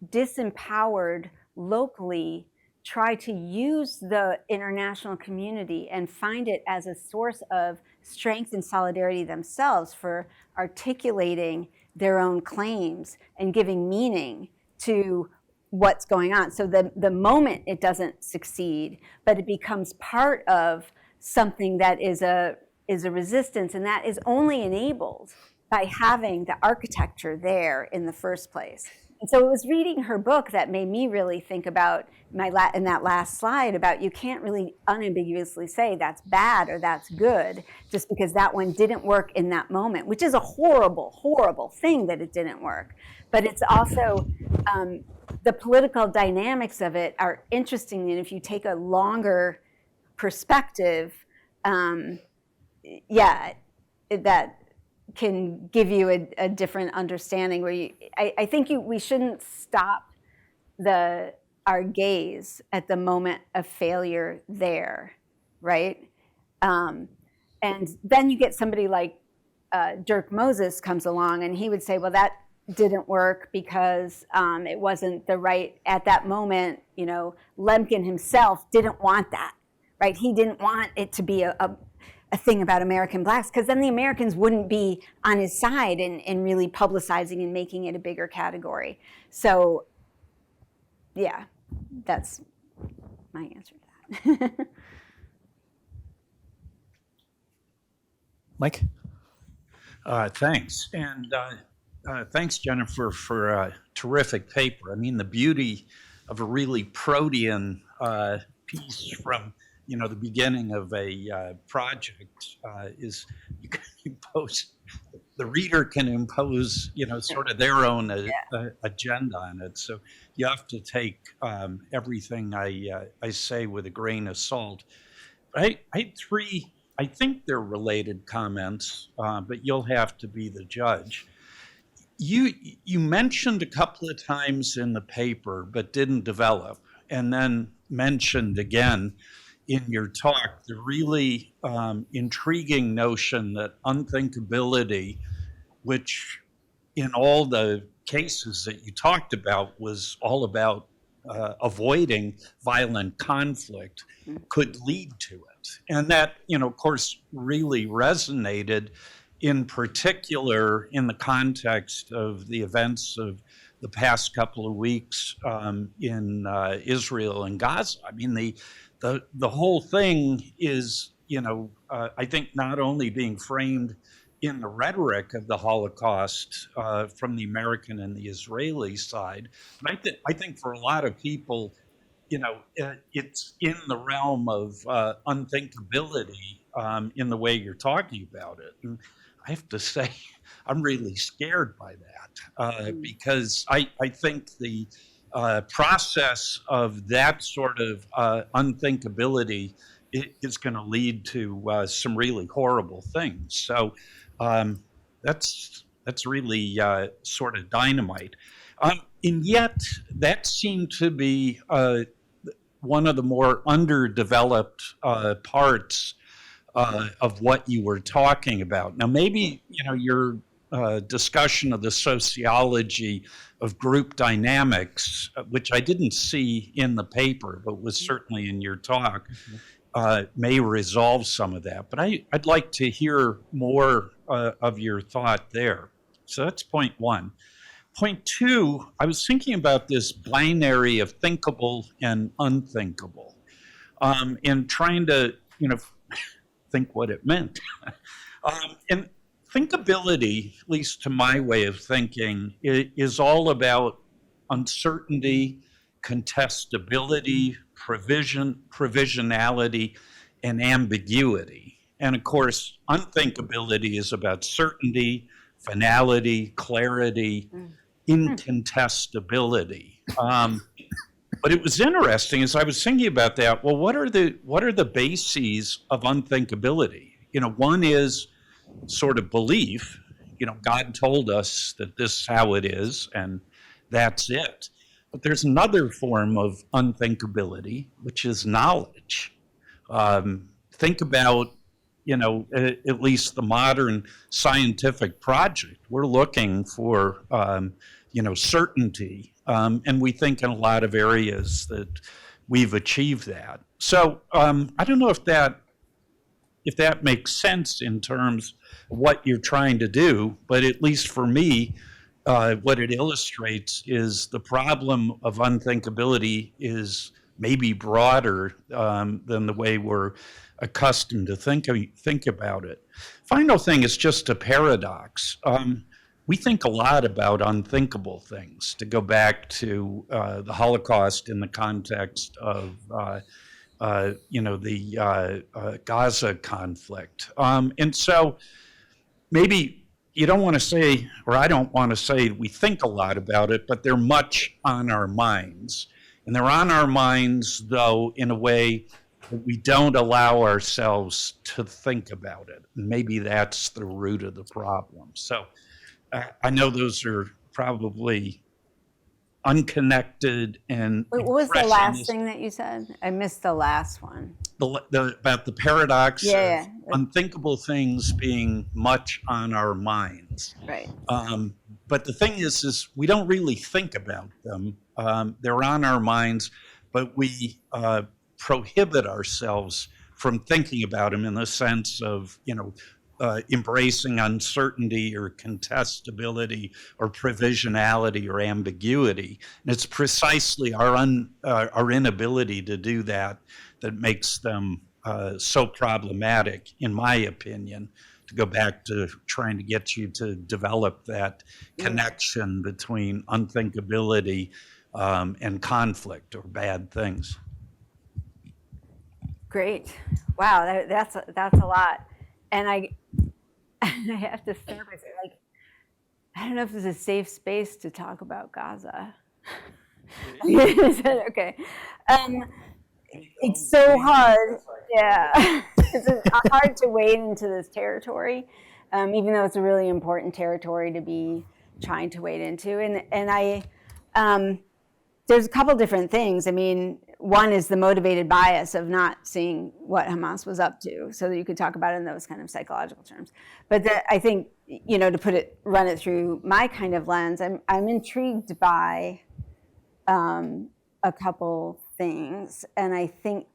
disempowered locally try to use the international community and find it as a source of strength and solidarity themselves for articulating their own claims and giving meaning to what's going on. So the moment it doesn't succeed, but it becomes part of something that is a resistance, and that is only enabled by having the architecture there in the first place. And so it was reading her book that made me really think about in that last slide about, you can't really unambiguously say that's bad or that's good just because that one didn't work in that moment, which is a horrible, horrible thing that it didn't work. But it's also the political dynamics of it are interesting, and if you take a longer perspective, that can give you a different understanding. Where I think we shouldn't stop our gaze at the moment of failure there, right? And then you get somebody like Dirk Moses comes along, and he would say, well, that didn't work because it wasn't the right, at that moment, Lemkin himself didn't want that, right? He didn't want it to be a thing about American blacks, because then the Americans wouldn't be on his side and really publicizing and making it a bigger category. So yeah, that's my answer to that. Mike? Thanks. And thanks, Jennifer, for a terrific paper. I mean, the beauty of a really protean piece from, the beginning of a project is you can impose, the reader can impose, sort of their own agenda on it. So you have to take everything I say with a grain of salt. I had three, I think they're related comments, but you'll have to be the judge. You mentioned a couple of times in the paper, but didn't develop, and then mentioned again in your talk the really intriguing notion that unthinkability, which in all the cases that you talked about was all about avoiding violent conflict, could lead to it. And that, of course, really resonated in particular in the context of the events of the past couple of weeks in Israel and Gaza. I mean, the whole thing is, I think not only being framed in the rhetoric of the Holocaust from the American and the Israeli side, but I think for a lot of people, it's in the realm of unthinkability in the way you're talking about it. And I have to say, I'm really scared by that because I think the process of that sort of unthinkability is going to lead to some really horrible things. So that's really sort of dynamite. And yet, that seemed to be one of the more underdeveloped parts of what you were talking about. Now, maybe your discussion of the sociology of group dynamics, which I didn't see in the paper, but was certainly in your talk, may resolve some of that. But I'd like to hear more of your thought there. So that's point one. Point two, I was thinking about this binary of thinkable and unthinkable, and trying to, think what it meant. And thinkability, at least to my way of thinking, is all about uncertainty, contestability, provisionality, and ambiguity. And of course, unthinkability is about certainty, finality, clarity, incontestability. But it was interesting as I was thinking about that. Well, what are the bases of unthinkability? One is sort of belief. God told us that this is how it is, and that's it. But there's another form of unthinkability, which is knowledge. Think about, at least the modern scientific project. We're looking for, certainty. And we think in a lot of areas that we've achieved that. So I don't know if that makes sense in terms of what you're trying to do, but at least for me, what it illustrates is the problem of unthinkability is maybe broader than the way we're accustomed to think about it. Final thing is just a paradox. We think a lot about unthinkable things, to go back to the Holocaust in the context of the Gaza conflict. And so maybe you don't want to say, or I don't want to say we think a lot about it, but they're much on our minds. And they're on our minds, though, in a way that we don't allow ourselves to think about it. And maybe that's the root of the problem. So I know those are probably unconnected and Wait, what was the last thing that you said? I missed the last one. About the paradox of unthinkable things being much on our minds. Right. But the thing is we don't really think about them. They're on our minds, but we prohibit ourselves from thinking about them in the sense of, embracing uncertainty or contestability or provisionality or ambiguity. And it's precisely our inability to do that makes them so problematic, in my opinion, to go back to trying to get you to develop that connection between unthinkability and conflict or bad things. Great. Wow, that's a lot. And I have to start by saying, like, I don't know if this is a safe space to talk about Gaza. Is that okay? It's so hard. Yeah. It's hard to wade into this territory, even though it's a really important territory to be trying to wade into. And I, there's a couple different things. I mean, one is the motivated bias of not seeing what Hamas was up to, so that you could talk about it in those kind of psychological terms. But I think, to run it through my kind of lens, I'm intrigued by a couple things, and I think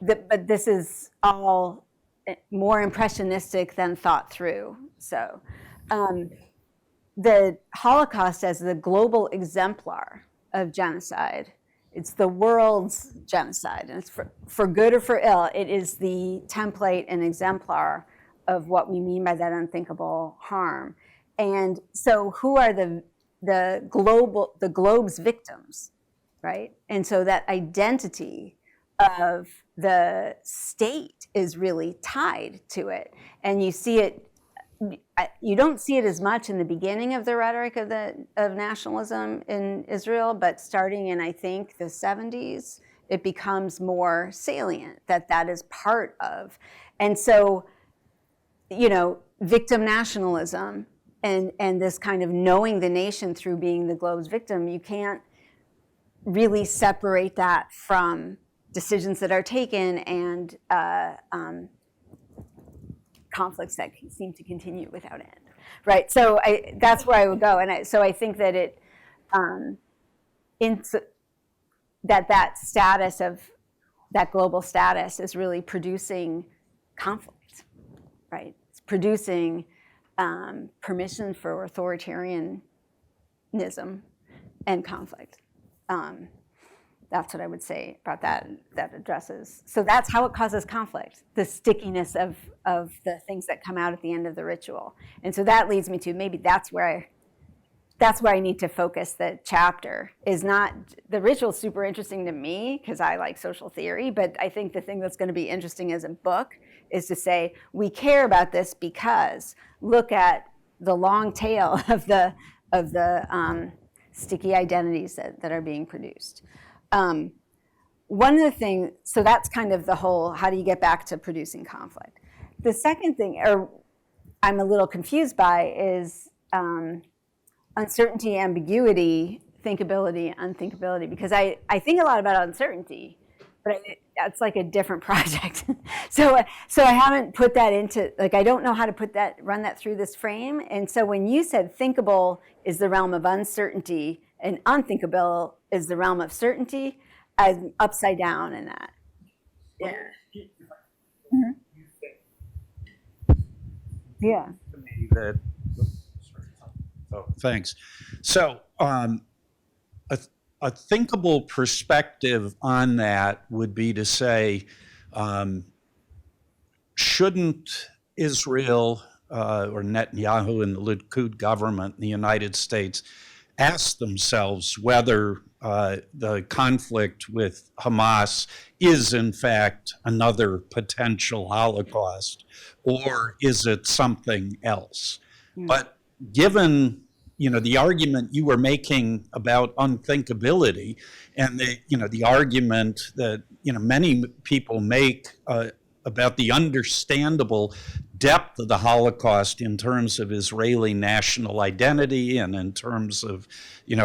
but this is all more impressionistic than thought through. So, the Holocaust as the global exemplar of genocide. It's the world's genocide, and it's for good or for ill. It is the template and exemplar of what we mean by that unthinkable harm. And so, who are the globe's victims, right? And so that identity of the state is really tied to it, and you see it. You don't see it as much in the beginning of the rhetoric of nationalism in Israel, but starting in, I think, the 70s, it becomes more salient that is part of. And so, victim nationalism and this kind of knowing the nation through being the globe's victim, you can't really separate that from decisions that are taken and conflicts that seem to continue without end, right? So that's where I would go, and I think that it, that status of that global status is really producing conflict, right? It's producing permission for authoritarianism and conflict. That's what I would say about that addresses. So that's how it causes conflict, the stickiness of the things that come out at the end of the ritual. And so that leads me to maybe that's where I need to focus the chapter. Is not the ritual super interesting to me because I like social theory, but I think the thing that's going to be interesting as a book is to say we care about this because look at the long tail of the sticky identities that are being produced. One of the things, so that's kind of the whole, how do you get back to producing conflict? The second thing, or I'm a little confused by, is uncertainty, ambiguity, thinkability, unthinkability, because I think a lot about uncertainty, but that's like a different project. So I haven't put that into, I don't know how to run that through this frame. And so when you said thinkable is the realm of uncertainty and unthinkable is the realm of certainty, I'm upside down in that. Yeah. Mm-hmm. Yeah. Thanks. So a thinkable perspective on that would be to say, shouldn't Israel or Netanyahu and the Likud government in the United States ask themselves whether the conflict with Hamas is in fact another potential Holocaust, or is it something else? But given the argument you were making about unthinkability, and the argument that many people make about the understandable depth of the Holocaust in terms of Israeli national identity and in terms of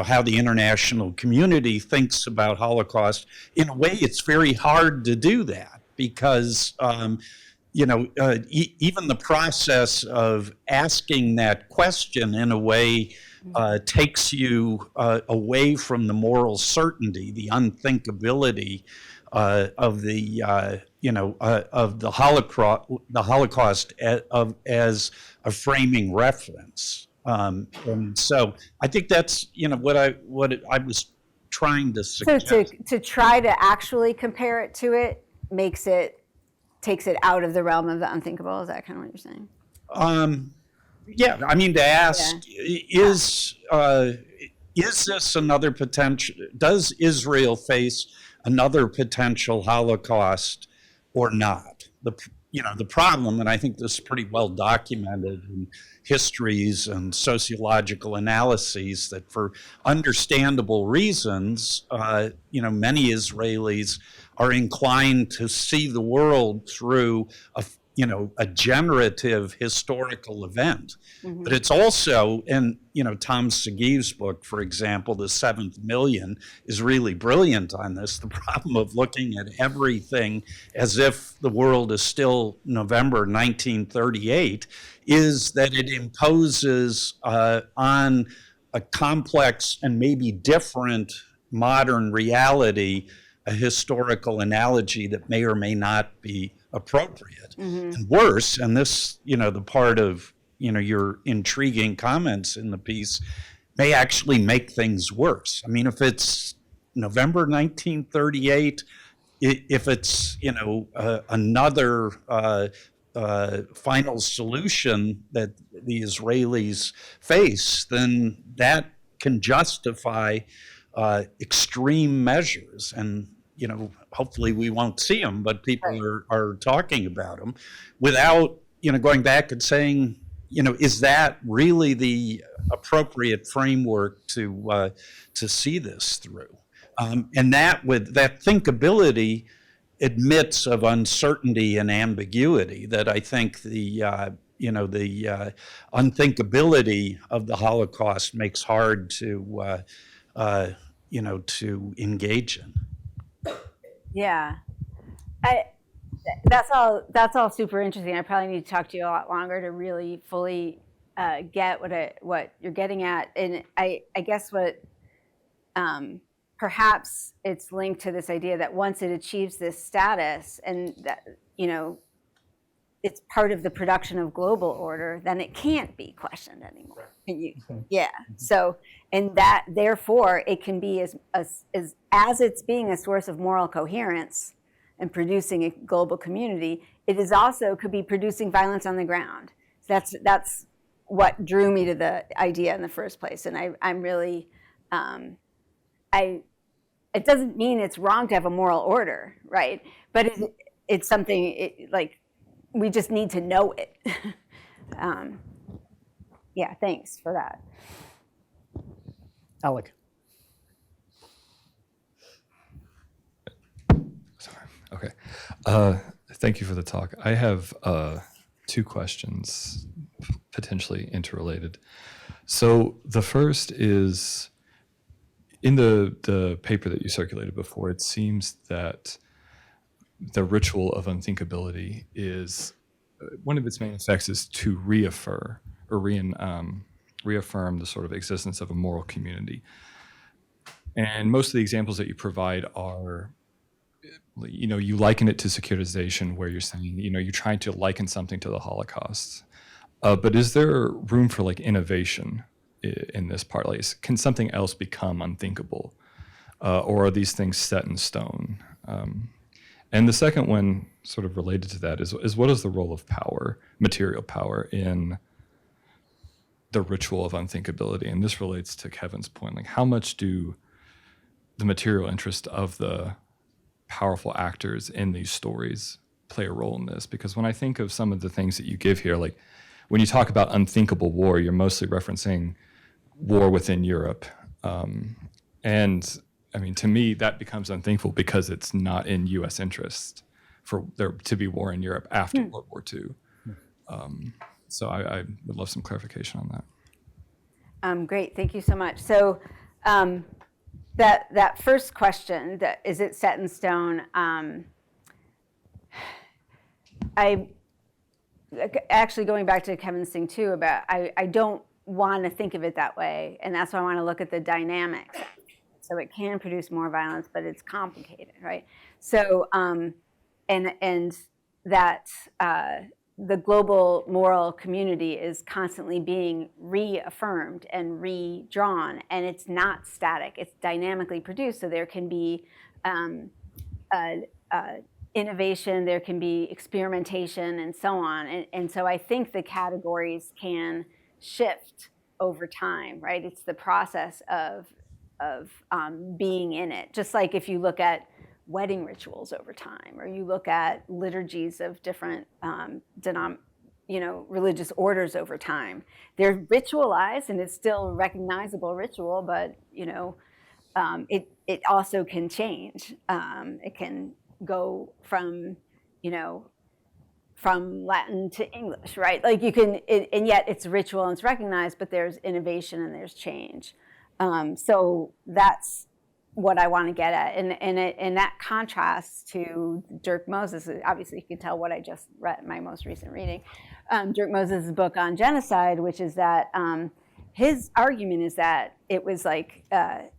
how the international community thinks about Holocaust, in a way it's very hard to do that because even the process of asking that question in a way takes you away from the moral certainty, the unthinkability of the of the Holocaust as a framing reference. And so I think that's what I was trying to suggest. So to try to actually compare it to it takes it out of the realm of the unthinkable. Is that kind of what you're saying? Yeah, I mean, to ask, is this another potential? Does Israel face another potential Holocaust or not? The problem, and I think this is pretty well documented in histories and sociological analyses, that for understandable reasons, many Israelis are inclined to see the world through a generative historical event. Mm-hmm. But it's also, and Tom Segev's book, for example, The Seventh Million, is really brilliant on this. The problem of looking at everything as if the world is still November 1938 is that it imposes on a complex and maybe different modern reality a historical analogy that may or may not be appropriate. Mm-hmm. And worse, and this, the part of, your intriguing comments in the piece may actually make things worse. I mean, if it's November 1938, if it's, another final solution that the Israelis face, then that can justify extreme measures. And hopefully we won't see them, but people are talking about them without, going back and saying, is that really the appropriate framework to see this through? And that thinkability admits of uncertainty and ambiguity that I think the unthinkability of the Holocaust makes hard to engage in. Yeah, that's all super interesting. I probably need to talk to you a lot longer to really fully get what you're getting at. And I guess what perhaps it's linked to this idea that once it achieves this status and that it's part of the production of global order, then it can't be questioned anymore. Yeah. So, and that therefore it can be as it's being a source of moral coherence and producing a global community, it is also could be producing violence on the ground. That's what drew me to the idea in the first place. And I'm really, it doesn't mean it's wrong to have a moral order, right? But it's something we just need to know it. Yeah, thanks for that. Alec. Sorry. Okay. Thank you for the talk. I have two questions, potentially interrelated. So the first is, in the paper that you circulated before, it seems that the ritual of unthinkability is, one of its main effects is to reaffirm the sort of existence of a moral community. And most of the examples that you provide are, you liken it to securitization, where you're saying, you're trying to liken something to the Holocaust. But is there room for innovation in this part? Can something else become unthinkable? Or are these things set in stone? And the second one, sort of related to that, is what is the role of power, material power, in the ritual of unthinkability? And this relates to Kevin's point, how much do the material interest of the powerful actors in these stories play a role in this? Because when I think of some of the things that you give here, when you talk about unthinkable war, you're mostly referencing war within Europe. And I mean, to me, that becomes unthinkable because it's not in U.S. interest for there to be war in Europe after World War II. So I would love some clarification on that. Great, thank you so much. So that first question, is it set in stone? actually going back to Kevin's thing too about I don't want to think of it that way, and that's why I want to look at the dynamics. So it can produce more violence, but it's complicated, right? So and that the global moral community is constantly being reaffirmed and redrawn, and it's not static. It's dynamically produced, so there can be innovation, there can be experimentation, and so on. And so I think the categories can shift over time, right? It's the process of being in it. Just like if you look at wedding rituals over time, or you look at liturgies of different religious orders over time. They're ritualized, and it's still a recognizable ritual, but it also can change. It can go from Latin to English, right? Like you can, and yet it's ritual and it's recognized, but there's innovation and there's change. So that's what I want to get at, and that contrasts to Dirk Moses. Obviously, you can tell what I just read, my most recent reading, Dirk Moses' book on genocide, which is that his argument is that it was like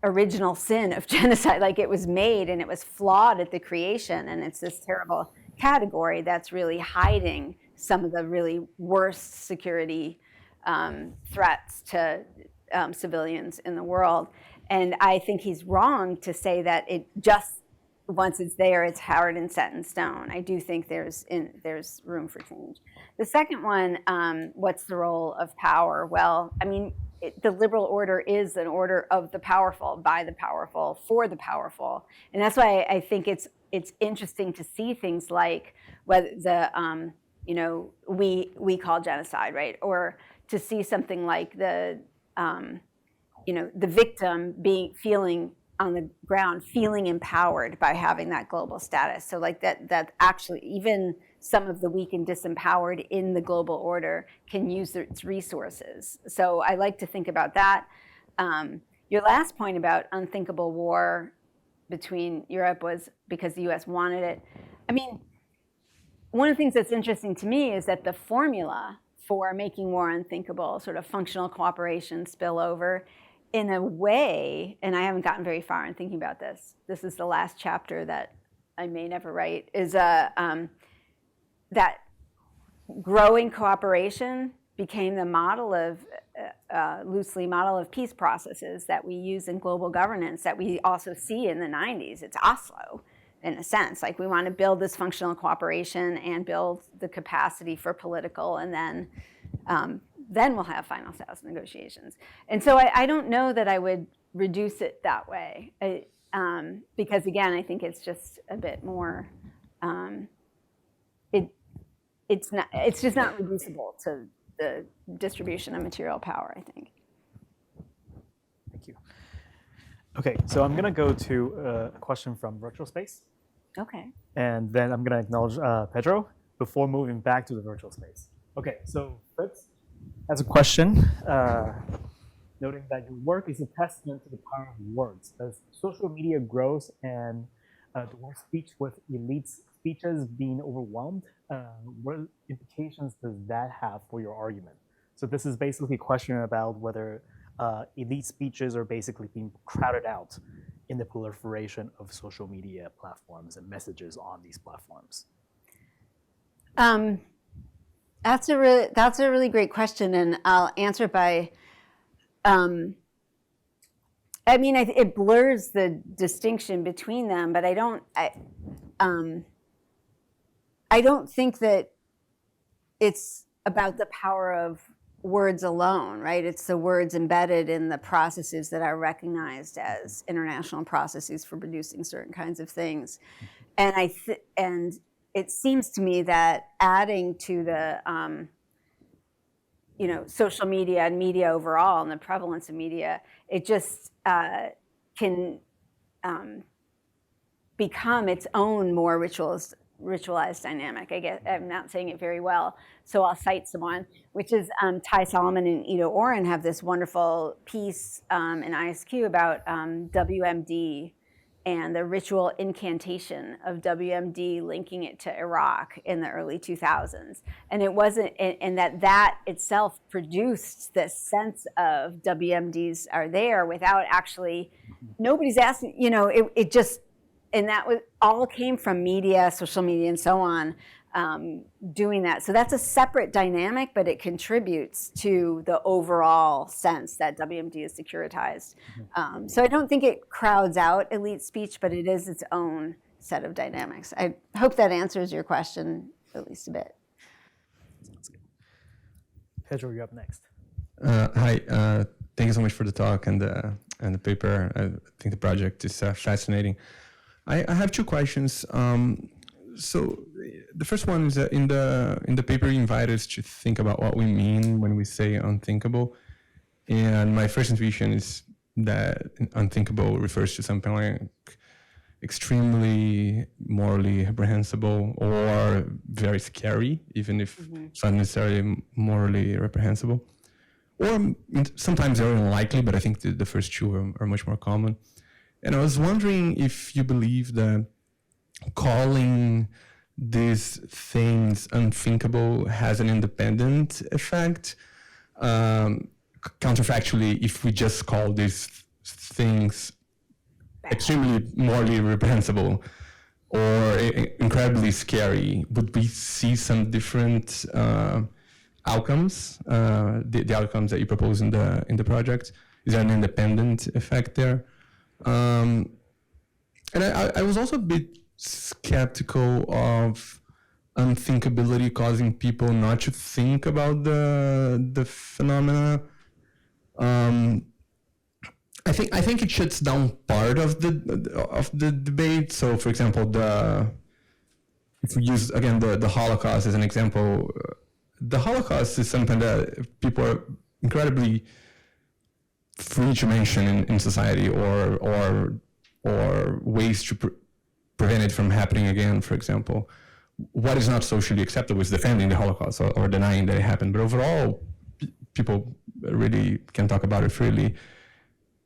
original sin of genocide, like it was made and it was flawed at the creation, and it's this terrible category that's really hiding some of the really worst security threats to civilians in the world. And I think he's wrong to say that it just, once it's there, it's hard and set in stone. I do think there's room for change. The second one, what's the role of power? Well, I mean, the liberal order is an order of the powerful, by the powerful, for the powerful. And that's why I think it's interesting to see things like whether the, we call genocide, right? Or to see something like the victim feeling on the ground, feeling empowered by having that global status. So like that actually even some of the weak and disempowered in the global order can use its resources. So I like to think about that. Your last point about unthinkable war between Europe was because the US wanted it. I mean, one of the things that's interesting to me is that the formula for making war unthinkable, sort of functional cooperation, spillover, in a way, and I haven't gotten very far in thinking about this. This is the last chapter that I may never write, is that growing cooperation became the model of, loosely model of peace processes that we use in global governance that we also see in the 90s. It's Oslo, in a sense. Like we want to build this functional cooperation and build the capacity for political, and then we'll have final status negotiations. And so I don't know that I would reduce it that way, because again, I think it's just a bit more, it's just not reducible to the distribution of material power, I think. Thank you. Okay, so I'm gonna go to a question from virtual space. Okay. And then I'm gonna acknowledge Pedro before moving back to the virtual space. Okay, so Fritz has a question, noting that your work is a testament to the power of words. As social media grows and the word speech with elite speeches being overwhelmed, what implications does that have for your argument? So this is basically a question about whether elite speeches are basically being crowded out in the proliferation of social media platforms and messages on these platforms. That's a really great question, and I'll answer it by, it blurs the distinction between them, but I don't think that it's about the power of words alone, right? It's the words embedded in the processes that are recognized as international processes for producing certain kinds of things, and it seems to me that adding to the, social media and media overall and the prevalence of media, it just can become its own more ritualized dynamic. I guess I'm not saying it very well, so I'll cite someone, which is Ty Solomon and Ida Oren have this wonderful piece in ISQ about WMD and the ritual incantation of WMD, linking it to Iraq in the early 2000s. And it wasn't, and that itself produced this sense of WMDs are there without actually, nobody's asking, it just, and that was all came from media, social media, and so on, doing that. So that's a separate dynamic, but it contributes to the overall sense that WMD is securitized. So I don't think it crowds out elite speech, but it is its own set of dynamics. I hope that answers your question at least a bit. Pedro, you're up next. Hi, thank you so much for the talk and the paper. I think the project is fascinating. I have two questions. So the first one is that in the paper you invite us to think about what we mean when we say unthinkable. And my first intuition is that unthinkable refers to something like extremely morally reprehensible or very scary, even if it's not necessarily morally reprehensible. Or sometimes they're unlikely, but I think the first two are much more common. And I was wondering if you believe that calling these things unthinkable has an independent effect. Counterfactually, if we just call these things extremely morally reprehensible or incredibly scary, would we see some different outcomes? The outcomes that you propose in the project? Is there an independent effect there? And I was also a bit skeptical of unthinkability causing people not to think about the phenomena. I think it shuts down part of the debate. So, for example, if we use again the Holocaust as an example, the Holocaust is something that people are incredibly free to mention in society, or ways to prevent it from happening again. For example, what is not socially acceptable is defending the Holocaust or denying that it happened. But overall, people really can talk about it freely.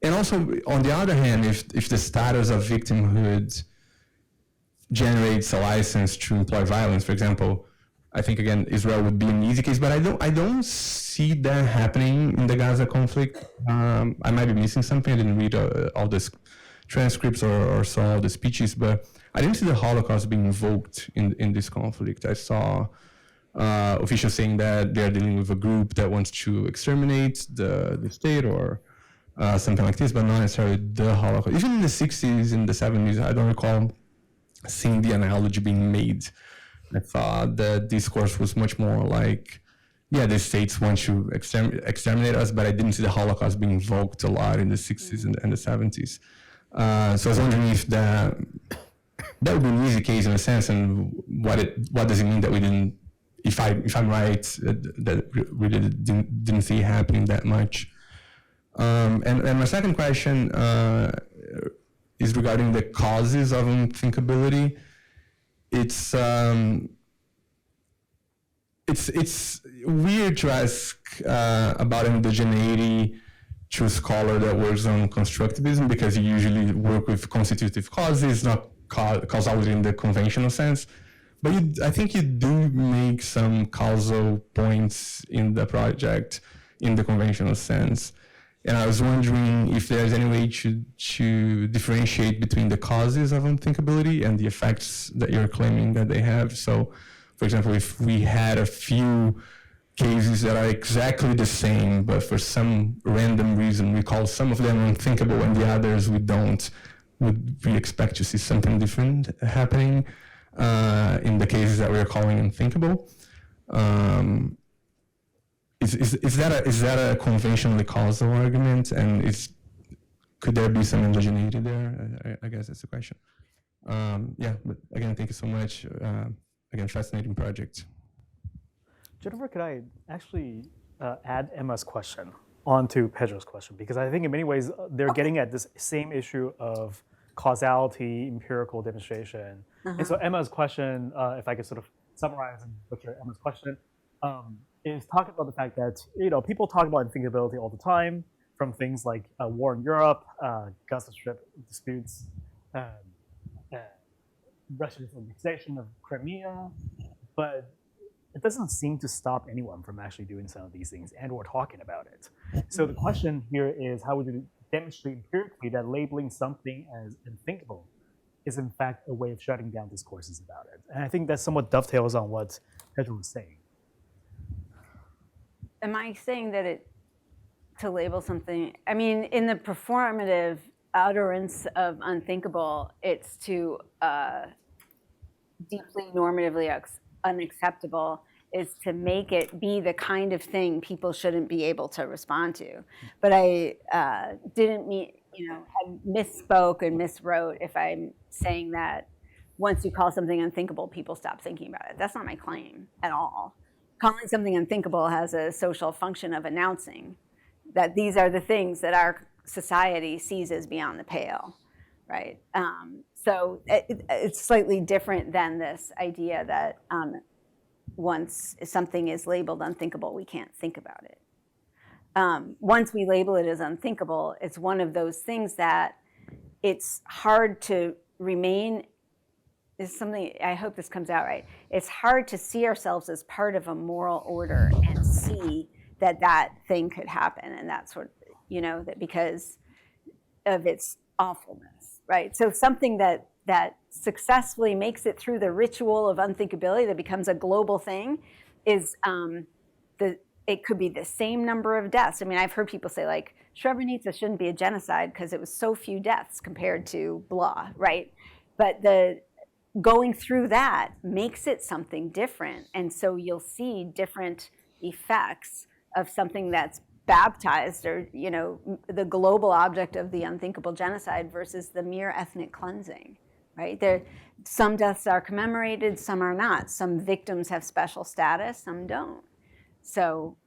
And also, on the other hand, if the status of victimhood generates a license to employ violence, for example, I think again Israel would be an easy case, but I don't see that happening in the Gaza conflict. I might be missing something. I didn't read all the transcripts or saw all the speeches, but I didn't see the Holocaust being invoked in this conflict. I saw officials saying that they're dealing with a group that wants to exterminate the state or something like this, but not necessarily the Holocaust. Even in the 60s, in the 70s, I don't recall seeing the analogy being made. I thought the discourse was much more like, yeah, the states want to exterminate us, but I didn't see the Holocaust being invoked a lot in the 60s and the 70s. So I was wondering if that would be an easy case in a sense, and what does it mean that we didn't, if I'm right, that we didn't see it happening that much. And my second question is regarding the causes of unthinkability. It's weird to ask about indigeneity to a scholar that works on constructivism, because you usually work with constitutive causes, not causality in the conventional sense. But I think you do make some causal points in the project in the conventional sense. And I was wondering if there's any way to differentiate between the causes of unthinkability and the effects that you're claiming that they have. So, for example, if we had a few cases that are exactly the same, but for some random reason we call some of them unthinkable and the others we don't, would we expect to see something different happening in the cases that we're calling unthinkable? Is that a conventionally causal argument, and could there be some indigeneity there? I guess that's the question. Yeah, but again, thank you so much. Again, fascinating project. Jennifer, could I actually add Emma's question onto Pedro's question? Because I think in many ways they're getting at this same issue of causality, empirical demonstration. And so Emma's question, if I could sort of summarize and butcher Emma's question, is talking about the fact that people talk about unthinkability all the time, from things like war in Europe, Gaza Strip disputes, Russia's annexation of Crimea, but it doesn't seem to stop anyone from actually doing some of these things and or talking about it. So the question here is, how would you demonstrate empirically that labeling something as unthinkable is in fact a way of shutting down discourses about it? And I think that somewhat dovetails on what Pedro was saying. Am I saying that to label something, I mean, in the performative utterance of unthinkable, it's to deeply normatively unacceptable is to make it be the kind of thing people shouldn't be able to respond to. But I didn't mean, I misspoke and miswrote if I'm saying that once you call something unthinkable, people stop thinking about it. That's not my claim at all. Calling something unthinkable has a social function of announcing that these are the things that our society sees as beyond the pale, right? So it's slightly different than this idea that once something is labeled unthinkable, we can't think about it. Once we label it as unthinkable, it's one of those things that it's hard to remain, is something, I hope this comes out right, it's hard to see ourselves as part of a moral order and see that that thing could happen, and that's what, that because of its awfulness, right? So something that successfully makes it through the ritual of unthinkability that becomes a global thing is it could be the same number of deaths. I mean, I've heard people say like, Srebrenica shouldn't be a genocide because it was so few deaths compared to blah, right? But going through that makes it something different. And so you'll see different effects of something that's baptized or, the global object of the unthinkable genocide versus the mere ethnic cleansing, right? Some deaths are commemorated, some are not. Some victims have special status, some don't. So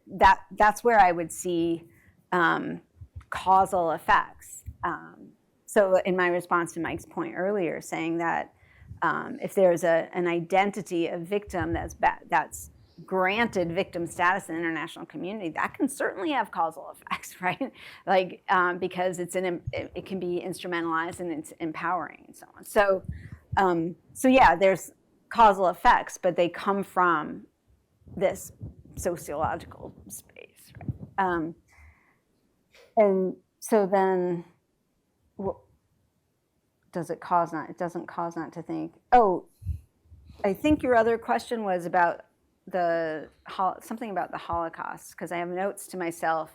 that's where I would see causal effects. So in my response to Mike's point earlier, saying that if there's an identity of victim that's granted victim status in the international community, that can certainly have causal effects, right? Like because it can be instrumentalized and it's empowering and so on. So yeah, there's causal effects, but they come from this sociological space, right? And so then, does it cause not? It doesn't cause not to think. Oh, I think your other question was about something about the Holocaust, because I have notes to myself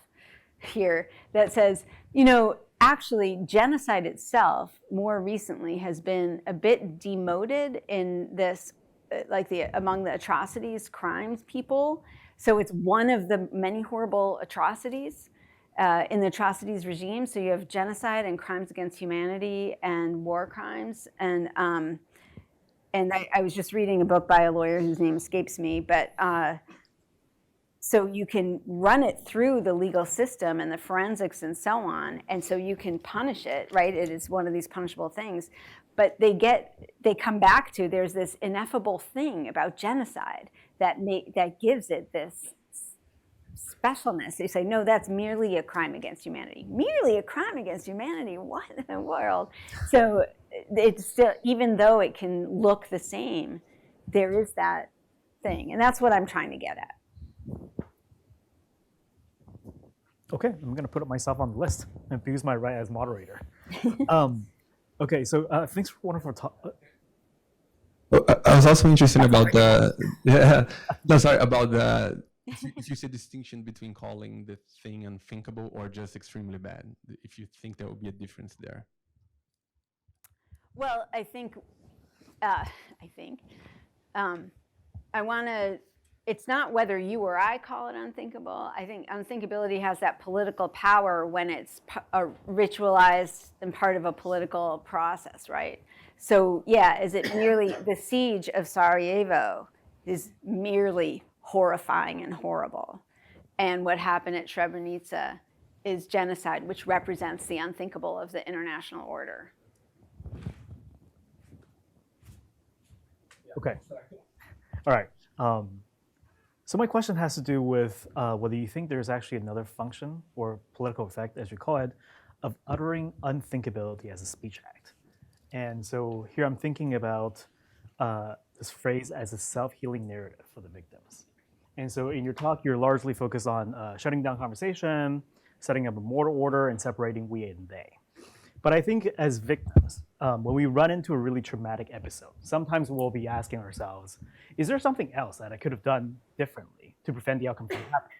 here that says, actually genocide itself more recently has been a bit demoted in this, like among the atrocities, crimes people. So it's one of the many horrible atrocities in the atrocities regime. So you have genocide and crimes against humanity and war crimes. And I was just reading a book by a lawyer whose name escapes me, but so you can run it through the legal system and the forensics and so on, and so you can punish it, right? It is one of these punishable things, but they come back to, there's this ineffable thing about genocide that gives it this specialness. They say, no, that's merely a crime against humanity. Merely a crime against humanity? What in the world? So it's still, even though it can look the same, there is that thing. And that's what I'm trying to get at. Okay, I'm going to put myself on the list and use my right as moderator. Okay, so thanks for wonderful talk. I was also interested about about the, if you see a distinction between calling the thing unthinkable or just extremely bad, if you think there will be a difference there. Well, I want to, it's not whether you or I call it unthinkable. I think unthinkability has that political power when it's ritualized and part of a political process, right? So yeah, is it merely, the siege of Sarajevo is merely horrifying and horrible. And what happened at Srebrenica is genocide, which represents the unthinkable of the international order. Okay. All right. So my question has to do with whether you think there's actually another function or political effect, as you call it, of uttering unthinkability as a speech act. And so here I'm thinking about this phrase as a self-healing narrative for the victims. And so in your talk, you're largely focused on shutting down conversation, setting up a moral order, and separating we and they. But I think as victims, when we run into a really traumatic episode, sometimes we'll be asking ourselves, is there something else that I could have done differently to prevent the outcome from happening?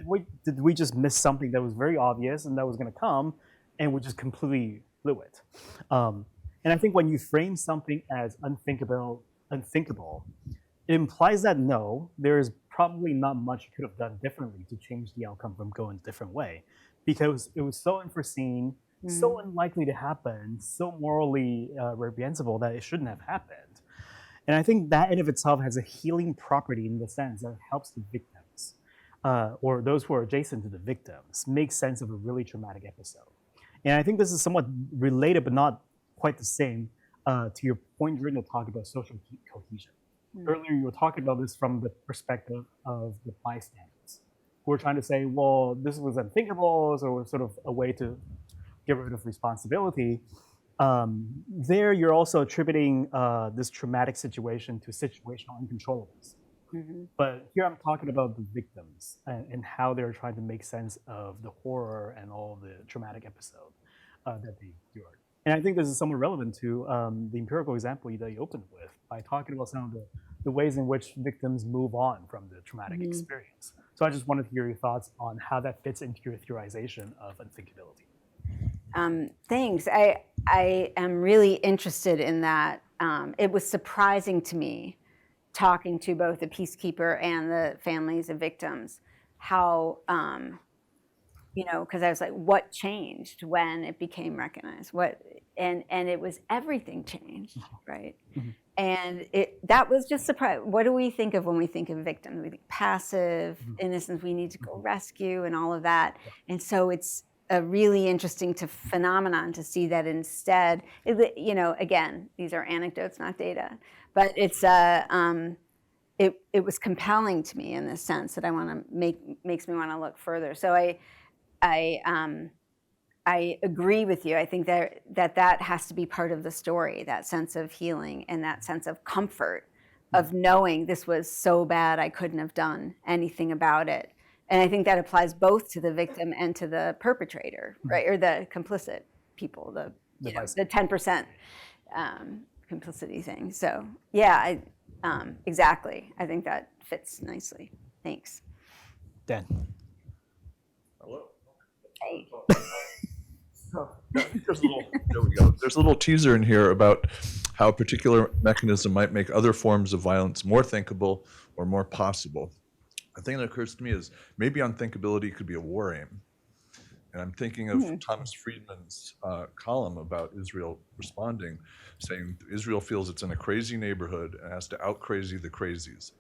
Or did we just miss something that was very obvious and that was going to come, and we just completely blew it? And I think when you frame something as unthinkable, it implies that no, there's probably not much you could have done differently to change the outcome from going a different way, because it was so unforeseen, so unlikely to happen, so morally reprehensible that it shouldn't have happened. And I think that in of itself has a healing property in the sense that it helps the victims, or those who are adjacent to the victims, make sense of a really traumatic episode. And I think this is somewhat related, but not quite the same, to your point during the talk about social cohesion. Earlier, you were talking about this from the perspective of the bystanders, who were trying to say, well, this was unthinkable, so it was sort of a way to get rid of responsibility. There, you're also attributing this traumatic situation to situational uncontrollables. But here I'm talking about the victims and how they're trying to make sense of the horror and all the traumatic episode that they endured. And I think this is somewhat relevant to the empirical example that you opened with by talking about some of the ways in which victims move on from the traumatic experience. So I just wanted to hear your thoughts on how that fits into your theorization of unthinkability. Thanks. I am really interested in that. It was surprising to me, talking to both the peacekeeper and the families of victims, how, because I was like, what changed when it became recognized? And it was everything changed, right? And that was just surprising. What do we think of when we think of victims? We think passive, innocence, we need to go rescue and all of that. And so it's a really interesting phenomenon to see that instead, again, these are anecdotes, not data, but it's it was compelling to me in the sense that makes me want to look further. So I agree with you. I think that has to be part of the story, that sense of healing and that sense of comfort of knowing this was so bad I couldn't have done anything about it. And I think that applies both to the victim and to the perpetrator, right? Or the complicit people, the 10% complicity thing. So yeah, exactly. I think that fits nicely. Thanks. Dan. Hello. Hey. There's a little teaser in here about how a particular mechanism might make other forms of violence more thinkable or more possible. The thing that occurs to me is maybe unthinkability could be a war aim. And I'm thinking of Thomas Friedman's column about Israel responding, saying Israel feels it's in a crazy neighborhood and has to out-crazy the crazies.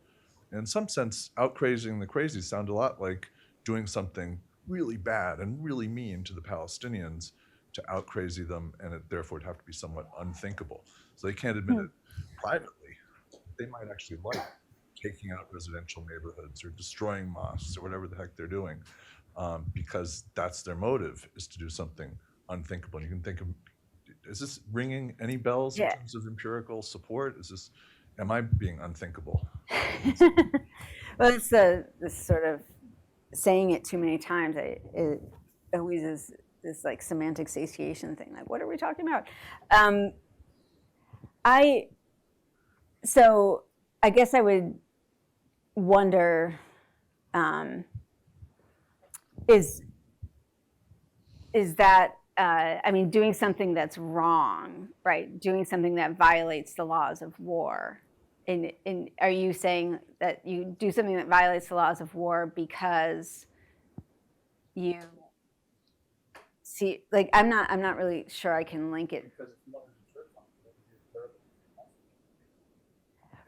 And in some sense, out-crazying the crazies sound a lot like doing something really bad and really mean to the Palestinians to out-crazy them, and it therefore would have to be somewhat unthinkable. So they can't admit it privately. They might actually like taking out residential neighborhoods or destroying mosques or whatever the heck they're doing, because that's their motive, is to do something unthinkable. And you can think of, is this ringing any bells in terms of empirical support? Am I being unthinkable? Well, it's this sort of saying it too many times. It always is this like semantic satiation thing. Like, what are we talking about? I guess I would wonder, is that, doing something that's wrong, right? Doing something that violates the laws of war. And are you saying that you do something that violates the laws of war because you see, like, I'm not really sure I can link it.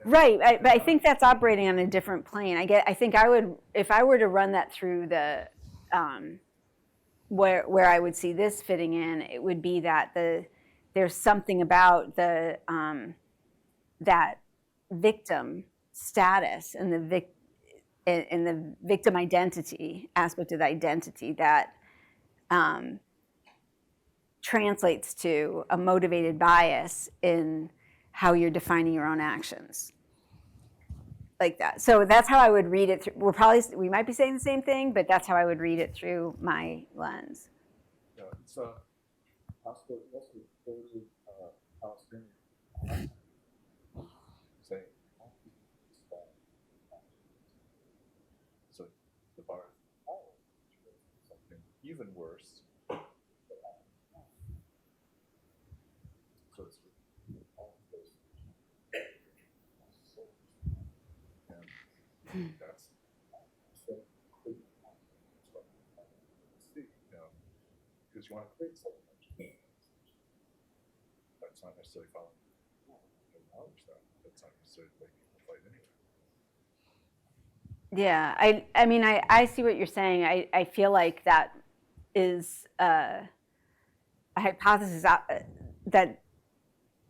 Right, but I think that's operating on a different plane. I think I would, if I were to run that through the, where I would see this fitting in, it would be that there's something about the that victim status and the victim identity aspect of the identity that translates to a motivated bias in how you're defining your own actions. Like that. So that's how I would read it through. We might be saying the same thing, but that's how I would read it through my lens. Yeah, it's possible. Also, Palestinian saying so the bar is something even worse. So it's all of those. And that's so quick. See, because you want to create something. That's not necessarily following. Acknowledge that. That's not necessarily making the fight anyway. Yeah, I mean, I see what you're saying. I feel like that is a hypothesis that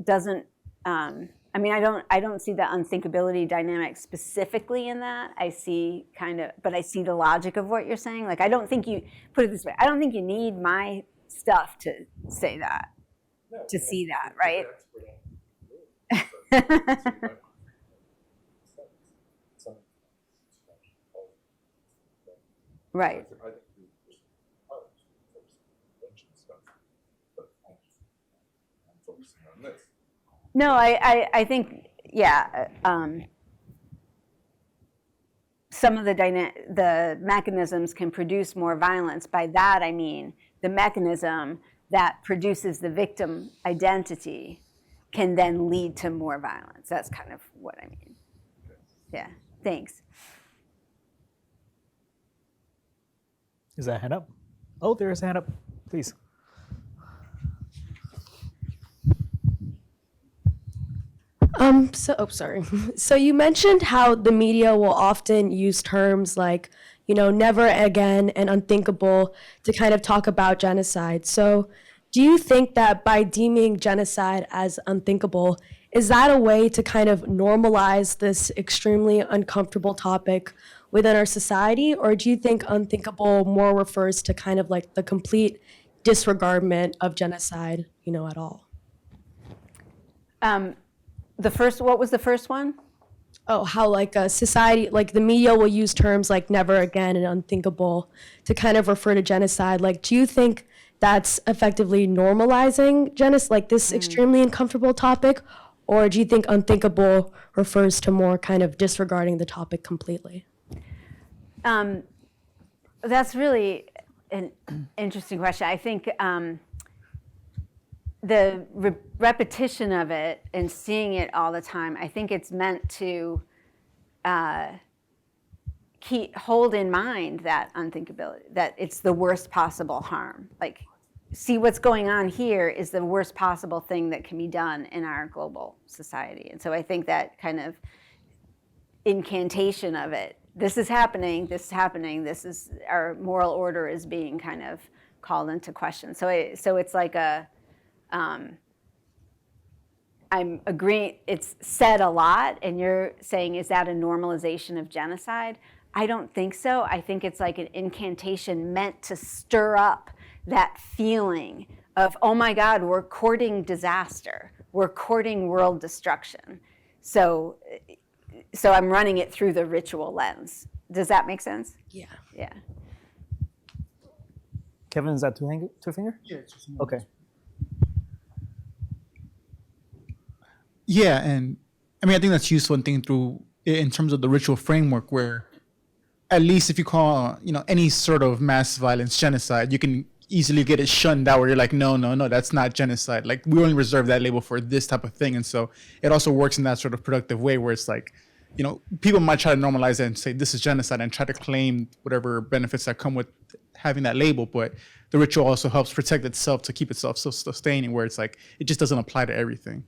doesn't. I mean, I don't see the unthinkability dynamic specifically in that. I see but I see the logic of what you're saying. Like, I don't think you put it this way. I don't think you need my stuff to say that, to see that, right? Right. No, I think, yeah. Some of the mechanisms can produce more violence. By that, I mean the mechanism that produces the victim identity can then lead to more violence. That's kind of what I mean. Yeah, thanks. Is that a hand up? Oh, there is a hand up. Please. Sorry. So you mentioned how the media will often use terms like, never again and unthinkable to kind of talk about genocide. So do you think that by deeming genocide as unthinkable, is that a way to kind of normalize this extremely uncomfortable topic within our society? Or do you think unthinkable more refers to kind of like the complete disregardment of genocide, at all? What was the first one? Oh, how like a society, like the media will use terms like never again and unthinkable to kind of refer to genocide. Like, do you think that's effectively normalizing genocide, like this extremely uncomfortable topic? Or do you think unthinkable refers to more kind of disregarding the topic completely? That's really an interesting question. I think the repetition of it and seeing it all the time, I think it's meant to hold in mind that unthinkability, that it's the worst possible harm. Like, see what's going on here is the worst possible thing that can be done in our global society. And so I think that kind of incantation of it, this is happening, this is our moral order is being kind of called into question. So it's like I'm agreeing, it's said a lot, and you're saying, is that a normalization of genocide? I don't think so. I think it's like an incantation meant to stir up that feeling of, oh my God, we're courting disaster. We're courting world destruction. So I'm running it through the ritual lens. Does that make sense? Yeah. Yeah. Kevin, is that two finger? Yeah, it's just Okay. Yeah, and I mean, I think that's useful in thinking through in terms of the ritual framework, where at least if you call any sort of mass violence genocide, you can easily get it shunned out, where you're like, no, that's not genocide. Like, we only reserve that label for this type of thing, and so it also works in that sort of productive way, where it's like, people might try to normalize it and say this is genocide and try to claim whatever benefits that come with having that label, but the ritual also helps protect itself to keep itself so sustaining, where it's like it just doesn't apply to everything.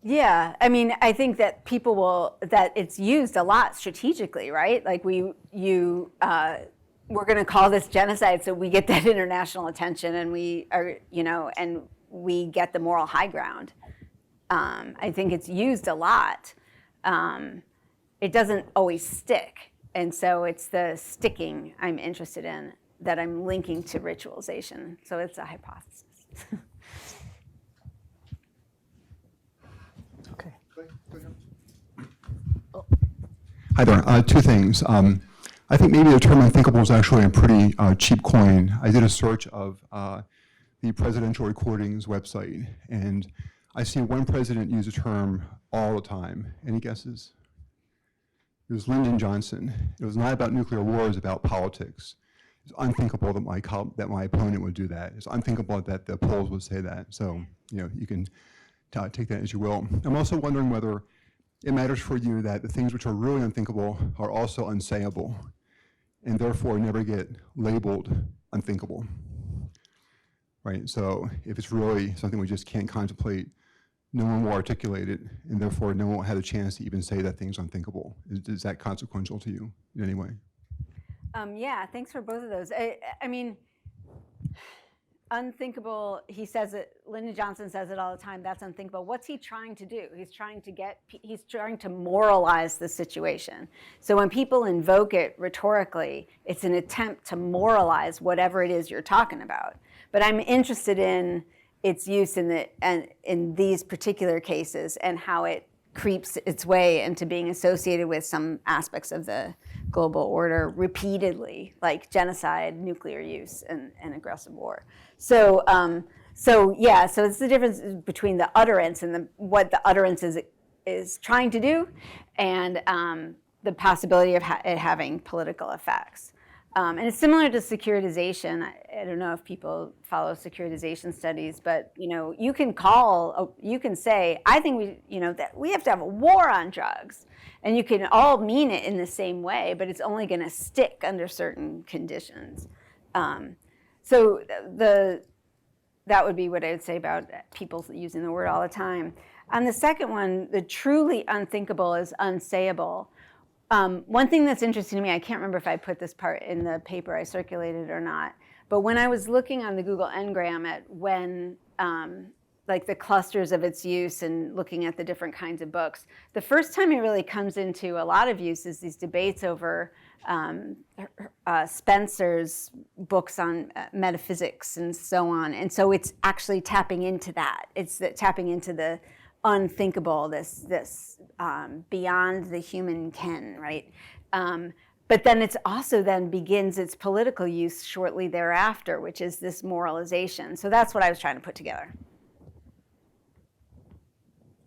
Yeah, I mean, I think that that it's used a lot strategically, right? Like we're going to call this genocide so we get that international attention and we are, and we get the moral high ground. I think it's used a lot. It doesn't always stick. And so it's the sticking I'm interested in that I'm linking to ritualization. So it's a hypothesis. Okay. Hi there. Two things. I think maybe the term unthinkable is actually a pretty cheap coin. I did a search of the presidential recordings website, and I see one president use the term all the time. Any guesses? It was Lyndon Johnson. It was not about nuclear war, it was about politics. It's unthinkable that my opponent would do that. It's unthinkable that the polls would say that. So, you can take that as you will. I'm also wondering whether it matters for you that the things which are really unthinkable are also unsayable, and therefore never get labeled unthinkable, right? So if it's really something we just can't contemplate, no one will articulate it, and therefore no one will have a chance to even say that thing's unthinkable. Is that consequential to you in any way? Yeah, thanks for both of those. I mean, unthinkable, he says it, Lyndon Johnson says it all the time, that's unthinkable. What's he trying to do? He's trying to moralize the situation. So when people invoke it rhetorically, it's an attempt to moralize whatever it is you're talking about. But I'm interested in its use in these particular cases and how it creeps its way into being associated with some aspects of the global order repeatedly, like genocide, nuclear use, and aggressive war. So it's the difference between the utterance and what the utterance is trying to do, and the possibility of it having political effects. And it's similar to securitization. I don't know if people follow securitization studies, but you can say, I think that we have to have a war on drugs, and you can all mean it in the same way, but it's only going to stick under certain conditions. So that would be what I would say about people using the word all the time. On the second one, the truly unthinkable is unsayable. One thing that's interesting to me, I can't remember if I put this part in the paper I circulated or not, but when I was looking on the Google Ngram at when, like the clusters of its use and looking at the different kinds of books, the first time it really comes into a lot of use is these debates over Spencer's books on metaphysics and so on. And so it's actually tapping into that. It's tapping into the unthinkable, this beyond the human ken, right? But then it's also then begins its political use shortly thereafter, which is this moralization. So that's what I was trying to put together.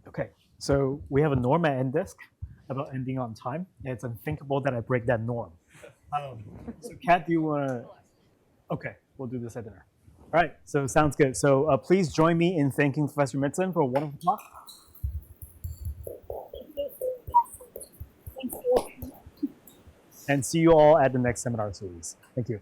Okay, so we have a norm at NDISC about ending on time, and it's unthinkable that I break that norm. So Kat, do you want to? Okay, we'll do this at dinner. All right, so sounds good. So please join me in thanking Professor Mitzen for a wonderful talk. And see you all at the next seminar series. Thank you.